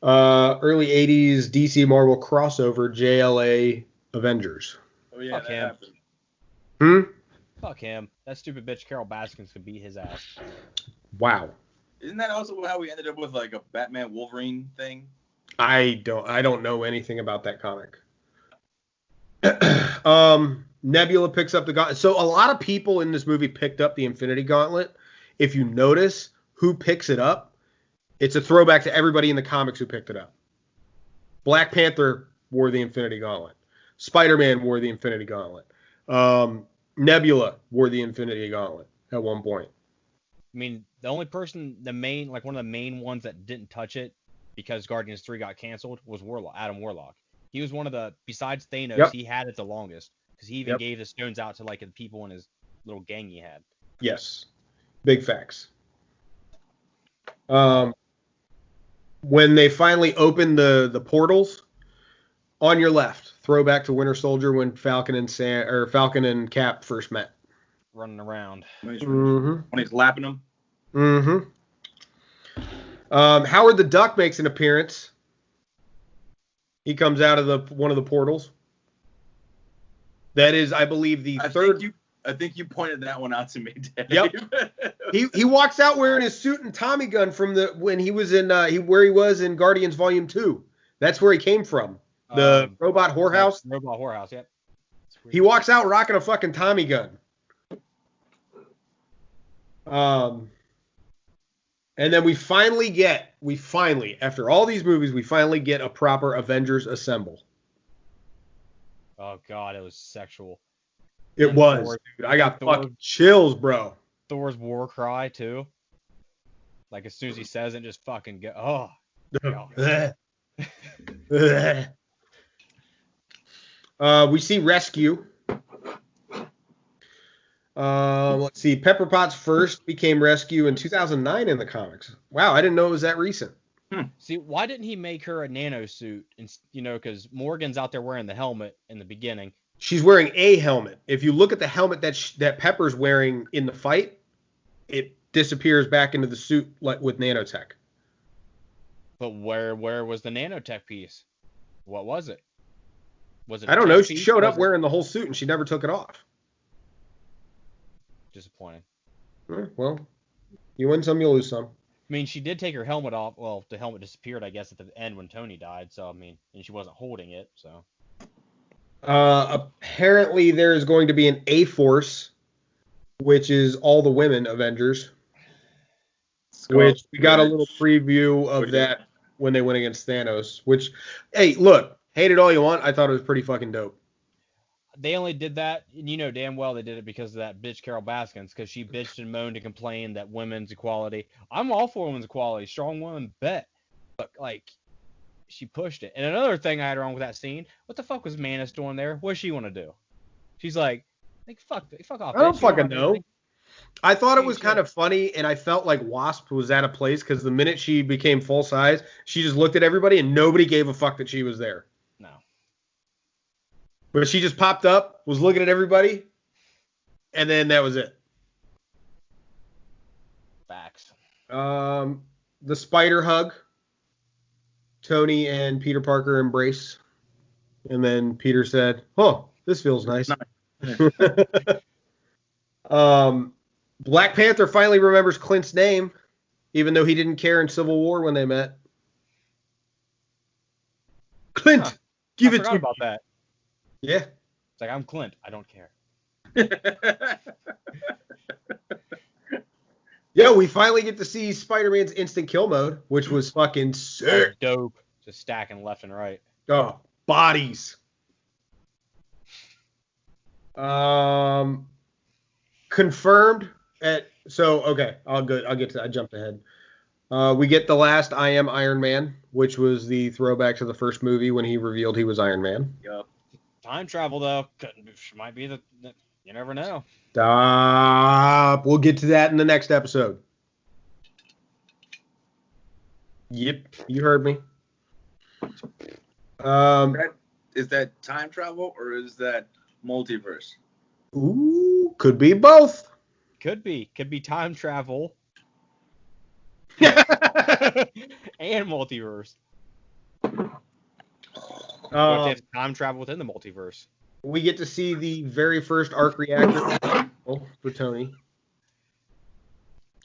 80s DC Marvel crossover JLA Avengers. Oh yeah, Fuck that him. happened. Fuck him. That stupid bitch Carol Baskins could beat his ass. Wow. Isn't that also how we ended up with like a Batman Wolverine thing? I don't know anything about that comic. Nebula picks up the gauntlet. So a lot of people in this movie picked up the Infinity Gauntlet. If you notice who picks it up, It's a throwback to everybody in the comics who picked it up. Black Panther wore the Infinity Gauntlet. Spider-Man wore the Infinity Gauntlet. Nebula wore the Infinity Gauntlet at one point. I mean, the only person, one of the main ones that didn't touch it because Guardians 3 got canceled was Adam Warlock. He was one of the, besides Thanos, he had it the longest because he even gave the stones out to like the people in his little gang he had. Yes, big facts. When they finally opened the portals, on your left, throwback to Winter Soldier when Falcon and Cap first met. Running around. When he's lapping them. Mm-hmm. Howard the Duck makes an appearance. He comes out of one of the portals. That is, I believe, the third. I think you pointed that one out to me, Dave. Yep. he walks out wearing his suit and Tommy gun from when he was in where he was in Guardians Volume 2. That's where he came from. The robot whorehouse. Robot whorehouse, yep. He walks out rocking a fucking Tommy gun. And then we finally, after all these movies, we finally get a proper Avengers Assemble. Oh God, it was sexual. It was, dude. I got fucking chills, bro. Thor's war cry too. Like as soon as he says it, just fucking go. Oh. We see Rescue. Let's see. Pepper Potts first became Rescue in 2009 in the comics. Wow, I didn't know it was that recent. See, why didn't he make her a nano suit? Because Morgan's out there wearing the helmet in the beginning. She's wearing a helmet. If you look at the helmet that Pepper's wearing in the fight, it disappears back into the suit like with nanotech. But where was the nanotech piece? What was it? Was it? I don't know. She showed up wearing the whole suit and she never took it off. Disappointing. Well, you win some, you lose some. I mean, she did take her helmet off. Well, the helmet disappeared, I guess, at the end when Tony died. So, I mean, and she wasn't holding it, so. Apparently, there is going to be an A-Force, which is all the women Avengers. Which we got a little preview of that when they went against Thanos. Which, hey, look, hate it all you want. I thought it was pretty fucking dope. They only did that, and you know damn well they did it because of that bitch Carol Baskins, because she bitched and moaned and complained that women's equality. I'm all for women's equality. Strong women, bet. But, like, she pushed it. And another thing I had wrong with that scene, what the fuck was Manus doing there? What does she want to do? She's like fuck off. I don't fucking know. I thought it was kind of funny, and I felt like Wasp was out of place because the minute she became full size, she just looked at everybody, and nobody gave a fuck that she was there. No. But she just popped up, was looking at everybody, and then that was it. Facts. The spider hug. Tony and Peter Parker embrace. And then Peter said, "Oh, this feels nice." Black Panther finally remembers Clint's name, even though he didn't care in Civil War when they met. Clint, give it to me. About that. Yeah. It's like, I'm Clint. I don't care. Yeah, we finally get to see Spider-Man's instant kill mode, which was fucking sick. Dope. Just stacking left and right. Oh, bodies. Confirmed okay, I'll get to that. I jumped ahead. We get the last I Am Iron Man, which was the throwback to the first movie when he revealed he was Iron Man. Yep. Time travel, though, might be you never know. Stop. We'll get to that in the next episode. Yep, you heard me. Is that time travel or is that multiverse? Ooh, could be both. Could be time travel. And multiverse. Or if it's time travel within the multiverse. We get to see the very first arc reactor for Tony.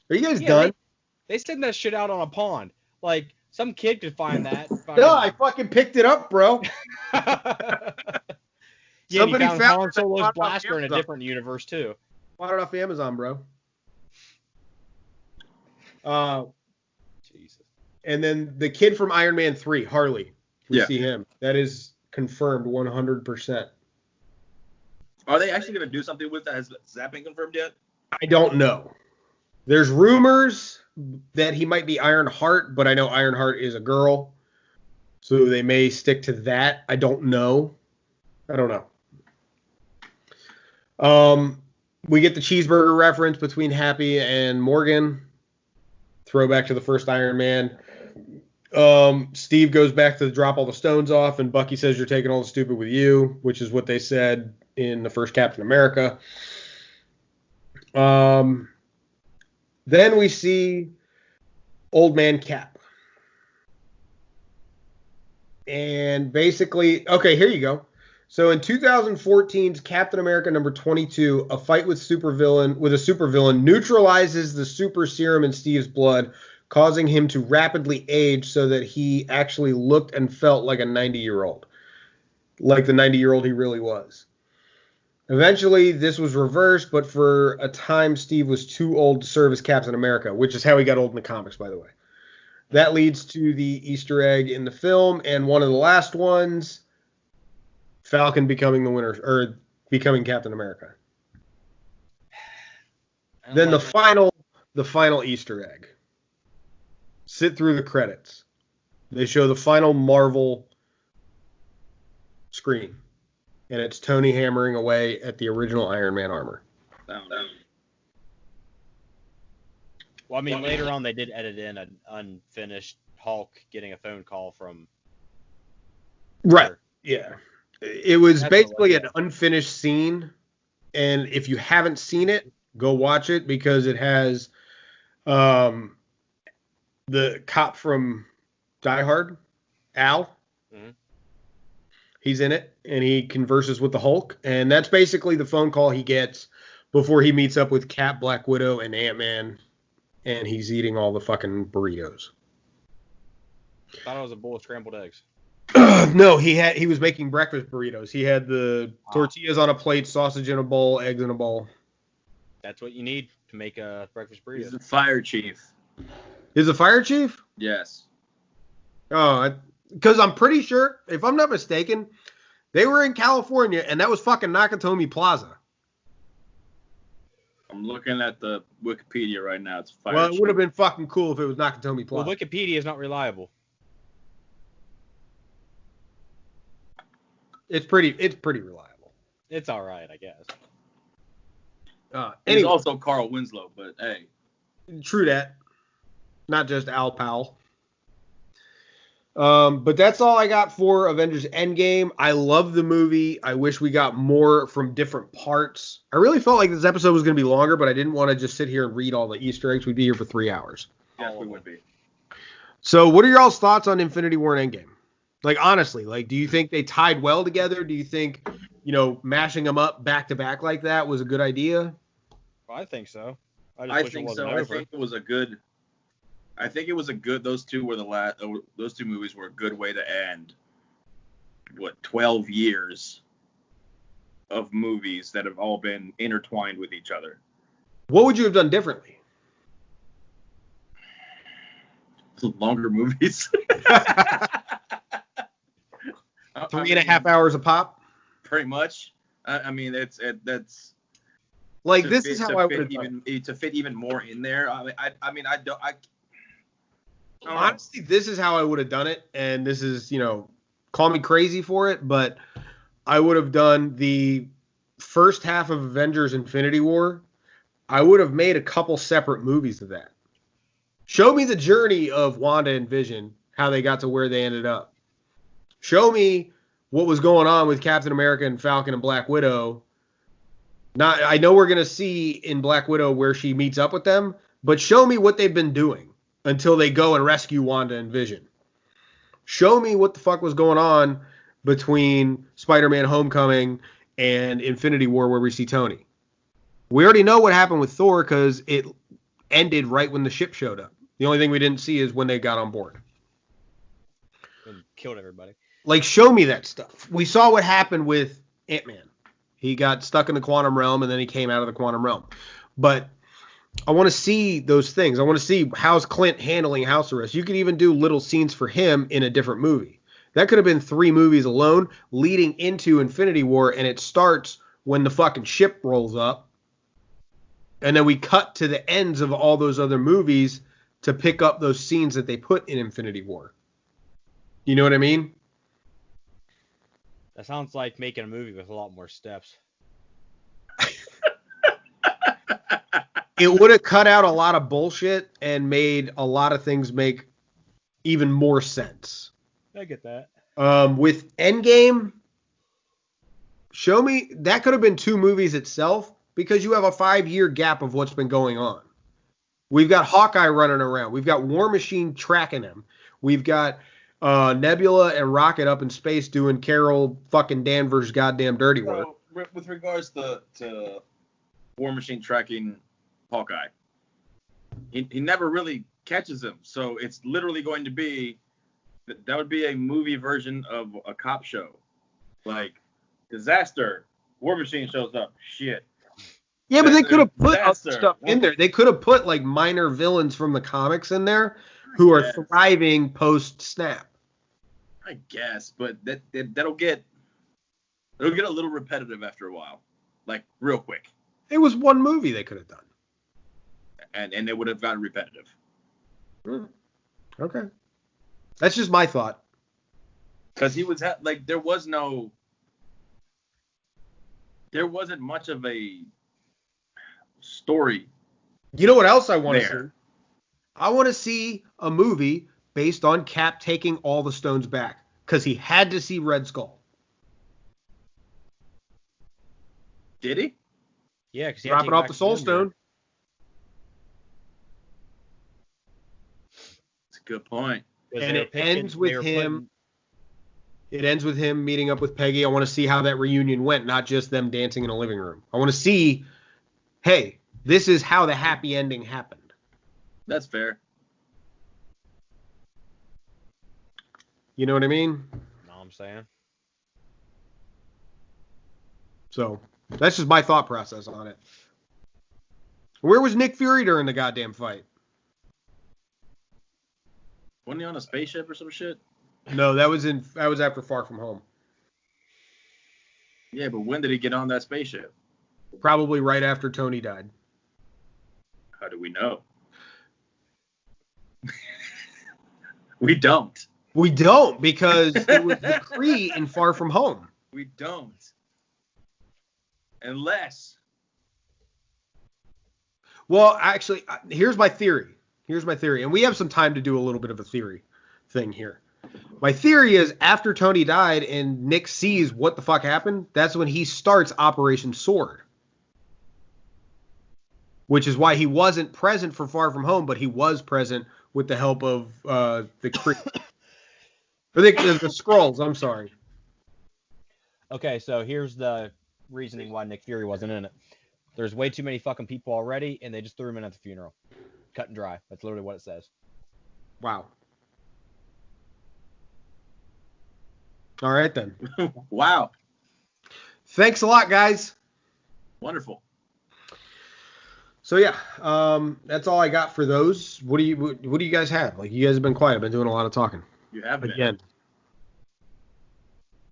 Are you guys done? They send that shit out on a pond. Like, some kid could find that. I fucking picked it up, bro. Yeah, somebody found Han Solo's blaster in a different universe, too. Bought it off Amazon, bro. Jesus. And then the kid from Iron Man 3, Harley. We see him. That is confirmed 100%. Are they actually going to do something with that? Has that been confirmed yet? I don't know. There's rumors that he might be Ironheart, but I know Ironheart is a girl. So they may stick to that. I don't know. We get the cheeseburger reference between Happy and Morgan. Throwback to the first Iron Man. Steve goes back to drop all the stones off, and Bucky says, "You're taking all the stupid with you," which is what they said in the first Captain America. Then we see Old Man Cap. And basically, okay, here you go. So in 2014's Captain America number 22, a fight with a supervillain neutralizes the super serum in Steve's blood, causing him to rapidly age so that he actually looked and felt like a 90-year-old. Like the 90-year-old he really was. Eventually, this was reversed, but for a time, Steve was too old to serve as Captain America, which is how he got old in the comics, by the way. That leads to the Easter egg in the film, and one of the last ones, Falcon becoming the winner, or becoming Captain America. Then the final Easter egg. Sit through the credits. They show the final Marvel screen. And it's Tony hammering away at the original Iron Man armor. Well, I mean, later on they did edit in an unfinished Hulk getting a phone call from... Right, yeah. It was basically an unfinished scene. And if you haven't seen it, go watch it because it has the cop from Die Hard, Al. Mm-hmm. He's in it, and he converses with the Hulk, and that's basically the phone call he gets before he meets up with Cap, Black Widow, and Ant-Man, and he's eating all the fucking burritos. I thought it was a bowl of scrambled eggs. No, he was making breakfast burritos. He had the tortillas on a plate, sausage in a bowl, eggs in a bowl. That's what you need to make a breakfast burrito. He's the fire chief. Is the fire chief? Yes. Oh, because I'm pretty sure, if I'm not mistaken, they were in California, and that was fucking Nakatomi Plaza. I'm looking at the Wikipedia right now. It's fire. Well, it would have been fucking cool if it was Nakatomi Plaza. Well, Wikipedia is not reliable. It's pretty reliable. It's all right, I guess. He's also Carl Winslow, but hey. True that. Not just Al Powell. But that's all I got for Avengers Endgame. I love the movie. I wish we got more from different parts. I really felt like this episode was going to be longer, but I didn't want to just sit here and read all the Easter eggs. We'd be here for 3 hours. Yes, we would be. So what are y'all's thoughts on Infinity War and Endgame? Like, honestly, do you think they tied well together? Do you think, mashing them up back to back like that was a good idea? Well, I think so. I think so. I think it was a good... Those two movies were a good way to end 12 years of movies that have all been intertwined with each other. What would you have done differently? Longer movies. 3.5 hours a pop. Pretty much. I mean, that's like this is how I would to fit even more in there. Honestly, this is how I would have done it, and this is, call me crazy for it, but I would have done the first half of Avengers Infinity War. I would have made a couple separate movies of that. Show me the journey of Wanda and Vision, how they got to where they ended up. Show me what was going on with Captain America and Falcon and Black Widow. I know we're going to see in Black Widow where she meets up with them, but show me what they've been doing until they go and rescue Wanda and Vision. Show me what the fuck was going on between Spider-Man Homecoming and Infinity War where we see Tony. We already know what happened with Thor because it ended right when the ship showed up. The only thing we didn't see is when they got on board. And killed everybody. Show me that stuff. We saw what happened with Ant-Man. He got stuck in the quantum realm and then he came out of the quantum realm. But I want to see those things. I want to see how's Clint handling house arrest. You could even do little scenes for him in a different movie. That could have been 3 movies alone leading into Infinity War, and it starts when the fucking ship rolls up. And then we cut to the ends of all those other movies to pick up those scenes that they put in Infinity War. You know what I mean? That sounds like making a movie with a lot more steps. It would have cut out a lot of bullshit and made a lot of things make even more sense. I get that. With Endgame, show me that could have been 2 movies itself because you have a 5-year gap of what's been going on. We've got Hawkeye running around. We've got War Machine tracking him. We've got Nebula and Rocket up in space doing Carol fucking Danvers' goddamn dirty work. So, with regards to War Machine tracking Hawkeye, he never really catches him. So it's literally going to be that would be a movie version of a cop show, like disaster. War Machine shows up. Shit. Yeah, but they could have put disaster. stuff in there. They could have put like minor villains from the comics in there who are thriving post snap. I guess, but that'll get a little repetitive after a while, like real quick. It was 1 movie they could have done. And it would have gotten repetitive. Okay. That's just my thought. Because he was like, there wasn't much of a story. You know what else I want to see? I want to see a movie based on Cap taking all the stones back because he had to see Red Skull. Did he? Yeah, because dropping off the Soul Stone. That's a good point. And it ends with him. It ends with him meeting up with Peggy. I want to see how that reunion went, not just them dancing in a living room. I want to see, hey, this is how the happy ending happened. That's fair. You know what I mean? Know what I'm saying? So that's just my thought process on it. Where was Nick Fury during the goddamn fight? Wasn't he on a spaceship or some shit? No, that was after Far From Home. Yeah, but when did he get on that spaceship? Probably right after Tony died. How do we know? We don't. We don't, because it was the Kree in Far From Home. We don't. Unless. Well, actually, here's my theory. And we have some time to do a little bit of a theory thing here. My theory is after Tony died and Nick sees what the fuck happened, that's when he starts Operation Sword. Which is why he wasn't present for Far From Home, but he was present with the help of the Kree. Or the Skrulls, I'm sorry. Okay, so here's the reasoning why Nick Fury wasn't in it. There's way too many fucking people already, and they just threw him in at the funeral. Cut and dry. That's literally what it says. Wow. All right, then. Wow. Thanks a lot, guys. Wonderful. So yeah, that's all I got for those. What do you guys have? Like, you guys have been quiet. I've been doing a lot of talking. You have been.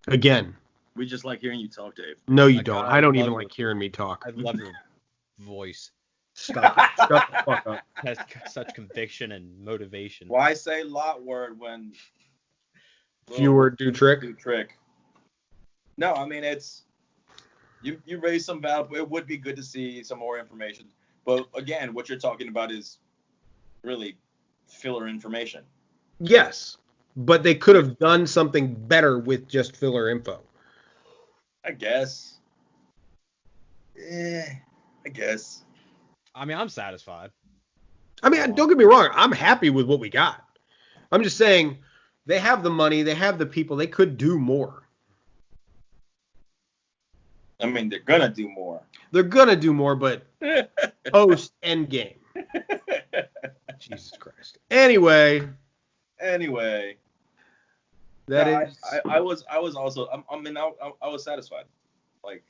Again. We just like hearing you talk, Dave. No, you don't. I don't even like hearing me talk. I love your voice. Stop it. Shut the fuck up. Has such conviction and motivation. Why say lot word when few word do trick? Do trick. No, I mean, it's you raised some value. It would be good to see some more information. But again, what you're talking about is really filler information. Yes, but they could have done something better with just filler info. I guess. I guess. I mean, I'm satisfied. I mean, don't get me wrong. I'm happy with what we got. I'm just saying they have the money. They have the people. They could do more. I mean, they're going to do more. They're going to do more, but post Endgame. Jesus Christ. Anyway. That is. I was also. I was satisfied. Like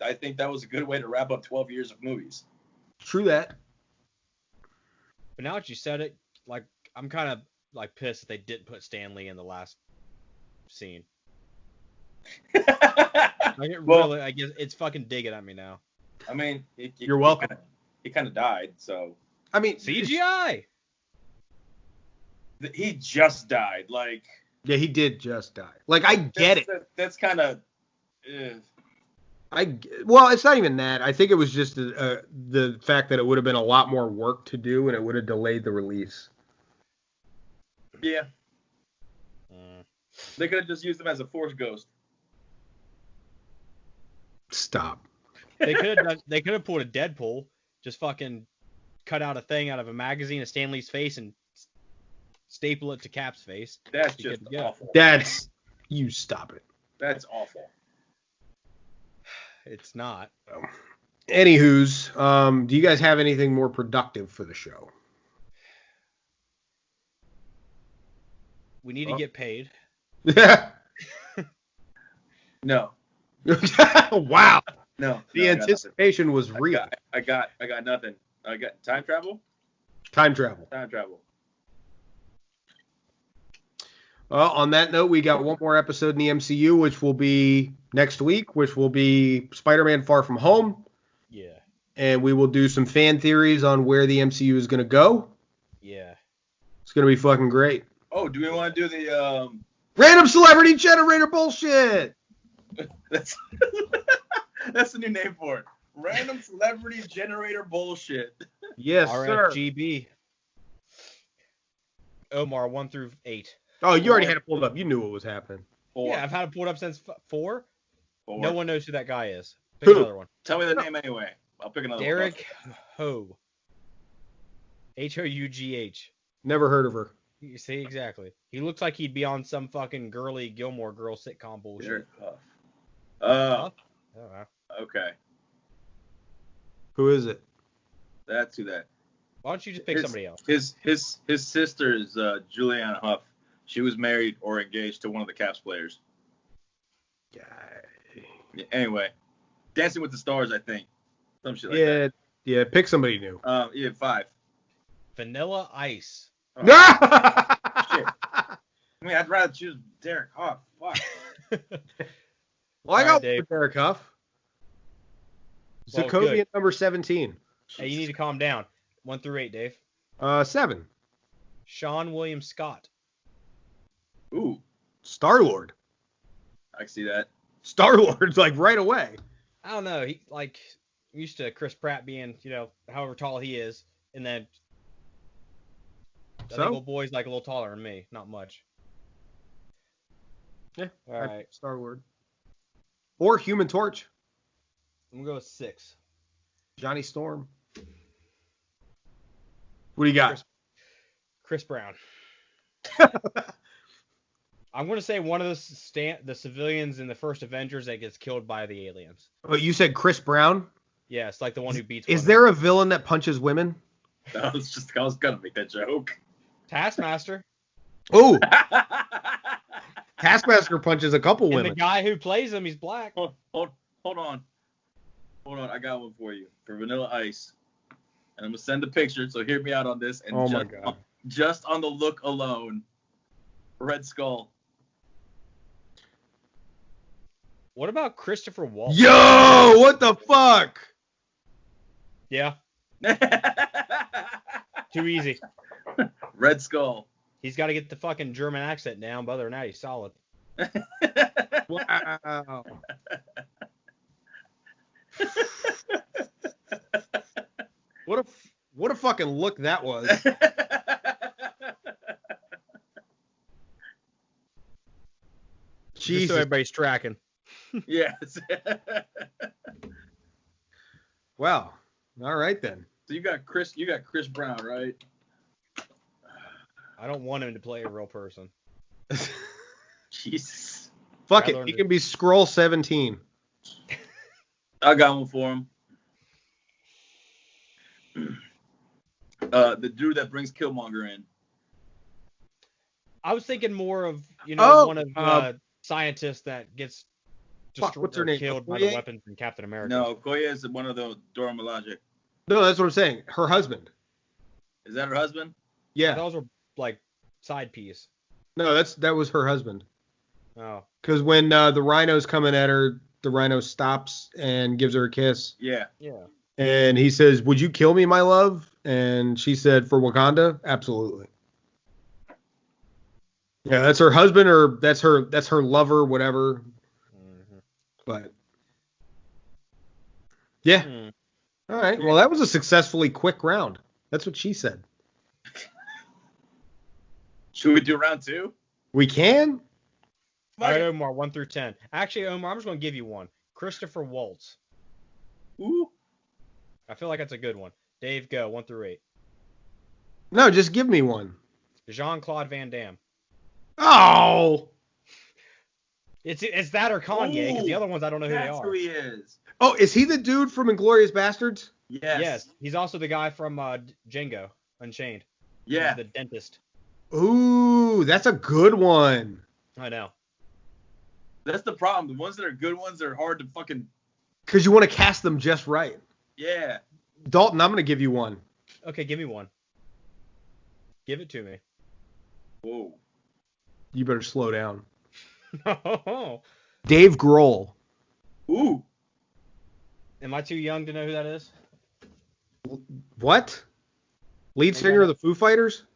I think that was a good way to wrap up 12 years of movies. True that. But now that you said it, like, I'm kind of like pissed that they didn't put Stan Lee in the last scene. I guess it's fucking digging at me now. I mean, You're welcome. He kind of died, so. I mean, CGI. He just died. Like. Yeah, he did just die. Like, I get it. That's kind of. Well, it's not even that. I think it was just the fact that it would have been a lot more work to do, and it would have delayed the release. Yeah. They could have just used him as a Force ghost. Stop. They could have pulled a Deadpool, just fucking cut out a thing out of a magazine of Stan Lee's face and staple it to Cap's face. That's just awful. You stop it. That's awful. It's not. Anywho's, do you guys have anything more productive for the show? We need to get paid. No. Wow. No. The anticipation was real. I got nothing. I got time travel. Time travel. Well, on that note, we got one more episode in the MCU, which will be next week, which will be Spider-Man Far From Home. Yeah. And we will do some fan theories on where the MCU is going to go. Yeah. It's going to be fucking great. Oh, do we want to do the Random Celebrity Generator bullshit? That's the new name for it. Random Celebrity Generator bullshit. Yes, sir. RFGB. Omar, 1 through 8. Oh, you already had it pulled up. You knew what was happening. 4. Yeah, I've had it pulled up since 4. 4. No one knows who that guy is. Pick another one. Tell me the name anyway. I'll pick another Derek Hough. Hough. Never heard of her. You see, exactly. He looks like he'd be on some fucking girly Gilmore Girl sitcom bullshit. Derek Huff. Oh, wow. Okay. Who is it? That's who that. Why don't you just pick somebody else? His sister is Julianne Hough. She was married or engaged to one of the Caps players. Yeah. Anyway, Dancing with the Stars, I think. Some shit like that. Yeah. Pick somebody new. 5. Vanilla Ice. Oh, shit. I mean, I'd rather choose Derek Huff. Fuck. Well, I got Derek Huff. Well, Sokovia number 17. Hey, you need to calm down. 1 through 8, Dave. 7. Sean William Scott. Ooh. Star-Lord. I see that. Star-Lord's like right away. I don't know. He used to Chris Pratt being, however tall he is, and then I think old boy's like a little taller than me, not much. Yeah. All right. Star-Lord. Or Human Torch. I'm gonna go with 6. Johnny Storm. What do you got? Chris Brown. I'm gonna say one of the civilians in the first Avengers that gets killed by the aliens. Oh, you said Chris Brown? Yeah, it's like the one who beats. Is there a villain that punches women? I was gonna make that joke. Taskmaster. Oh. Taskmaster punches a couple And women. the guy who plays him, he's black. Hold on. I got one for you for Vanilla Ice, and I'm gonna send a picture. So hear me out on this. And my God. Just on the look alone, Red Skull. What about Christopher Walken? Yo, what the fuck? Yeah. Too easy. Red Skull. He's got to get the fucking German accent down, but other than that, he's solid. Wow. What a fucking look that was. Just Jesus. so everybody's tracking. Yes. Well, all right then. So you got Chris Brown, right? I don't want him to play a real person. Jesus. Fuck it. He can be Scroll 17. I got one for him. The dude that brings Killmonger in. I was thinking more of, one of the scientists that gets destroyed what's her name? killed by the weapon from Captain America. No, Koya is one of the Dora Milaje. No, that's what I'm saying. Her husband. Is that her husband? Yeah. Those were like side piece. No, that was her husband. Oh. Because when the rhino's coming at her, the rhino stops and gives her a kiss. Yeah. Yeah. And he says, "Would you kill me, my love?" And she said, "For Wakanda, absolutely." Yeah, that's her husband, or that's her lover, whatever. Mm-hmm. But yeah. Hmm. All right. Well, that was a successfully quick round. That's what she said. Should we do round 2? We can. All right, Omar, 1 through 10. Actually, Omar, I'm just going to give you one. Christopher Waltz. Ooh. I feel like that's a good one. Dave, go 1 through 8. No, just give me one. Jean-Claude Van Damme. Oh. It's that or Kanye, because the other ones I don't know who they That's are. who he is. Oh, is he the dude from Inglourious Bastards? Yes. He's also the guy from Django Unchained. Yeah. He's the dentist. Ooh, that's a good one. I know. That's the problem. The ones that are good ones are hard to fucking. Because you want to cast them just right. Yeah. Dalton, I'm going to give you one. Okay, give me one. Give it to me. Whoa. You better slow down. Oh. Dave Grohl. Ooh. Am I too young to know who that is? What? Lead singer of the Foo Fighters?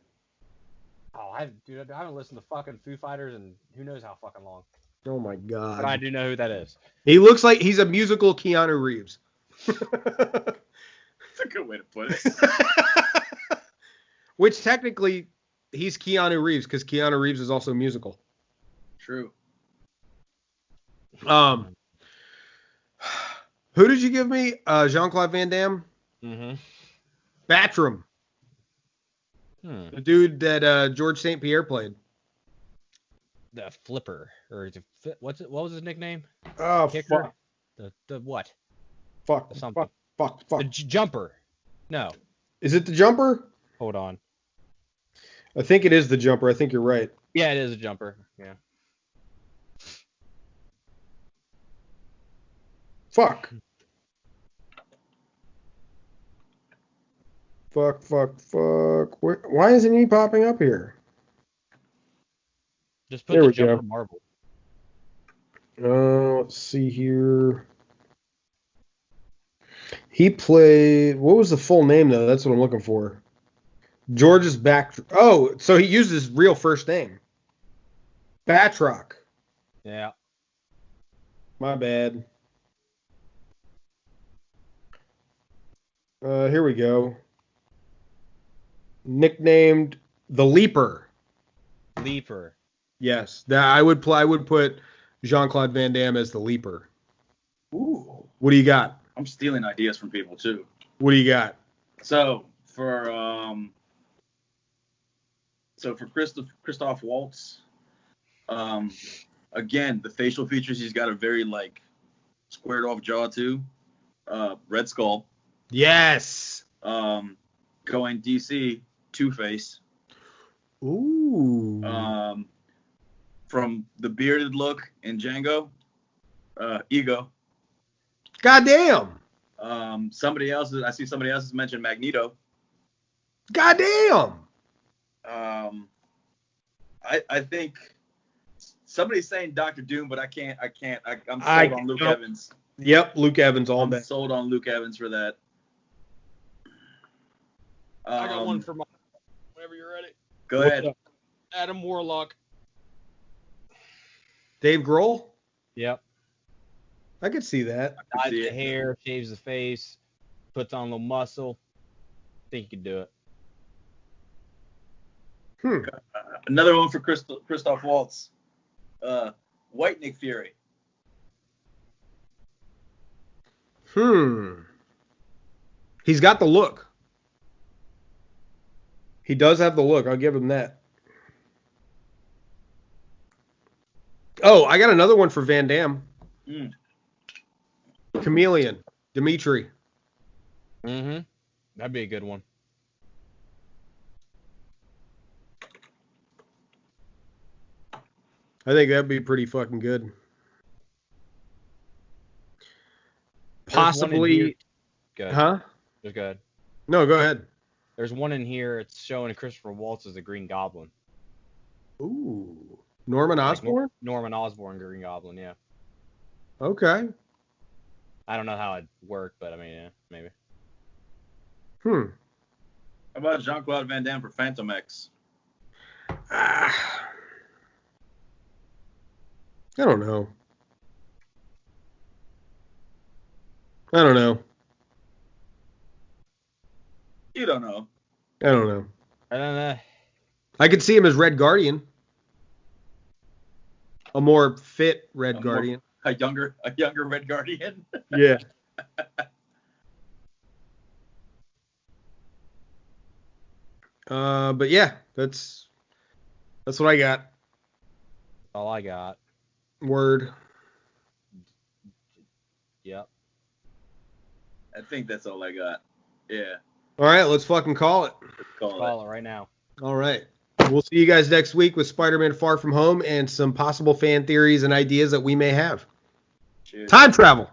Oh, I haven't listened to fucking Foo Fighters in who knows how fucking long. Oh my God. But I do know who that is. He looks like he's a musical Keanu Reeves. That's a good way to put it. Which technically he's Keanu Reeves because Keanu Reeves is also musical. True. Who did you give me? Jean-Claude Van Damme? Mm-hmm. Batram. The dude that George St. Pierre played. The Flipper. Or what was his nickname? Oh, Kicker? fuck. The what? Fuck. The something. Fuck. The Jumper. No. Is it the Jumper? Hold on. I think it is the Jumper. I think you're right. Yeah, it is a Jumper. Yeah. Fuck. Fuck. Why isn't he popping up here? Just put There the we Jumper go. Marvel. Let's see here. He played. What was the full name though? That's what I'm looking for. George's back. Oh, so he used his real first name. Batroc. Yeah. My bad. Here we go. Nicknamed the Leaper. Leaper. Yes, that I would put Jean-Claude Van Damme as the Leaper. Ooh. What do you got? I'm stealing ideas from people too. What do you got? So for Christoph Waltz, again, the facial features, he's got a very like squared off jaw too. Red Skull. Yes. Going DC, Two-Face. Ooh. From the bearded look in Django, Ego. Goddamn. I see somebody else has mentioned Magneto. Goddamn. I think somebody's saying Doctor Doom, but I can't. I'm sold on Luke Evans. Yep, Luke Evans all day. I'm sold on Luke Evans for that. I got one for my. Whenever you're ready. Go ahead. Adam Warlock. Dave Grohl? Yep. I could see that. Dyes the hair, shaves the face, puts on a little muscle. I think you could do it. Another one for Christoph Waltz. White Nick Fury. He's got the look. He does have the look. I'll give him that. Oh, I got another one for Van Damme. Chameleon. Dimitri. Mm-hmm. That'd be a good one. I think that'd be pretty fucking good. Possibly. Good. Huh? Just go ahead. No, go ahead. There's one in here. It's showing Christopher Waltz as the Green Goblin. Ooh. Norman Like Osborn? Norman Osborn, Green Goblin. Yeah. Okay. I don't know how it worked, but I mean, yeah, maybe. How about Jean-Claude Van Damme for Phantom X? I don't know. You don't know. I don't know. I don't know. I could see him as Red Guardian. A more fit Red Guardian. A younger Red Guardian. Yeah. But yeah, that's what I got. All I got. Word. Yep. I think that's all I got. Yeah. All right, let's fucking call it. Let's call it right now. All right. We'll see you guys next week with Spider-Man Far From Home and some possible fan theories and ideas that we may have. Cheers. Time travel.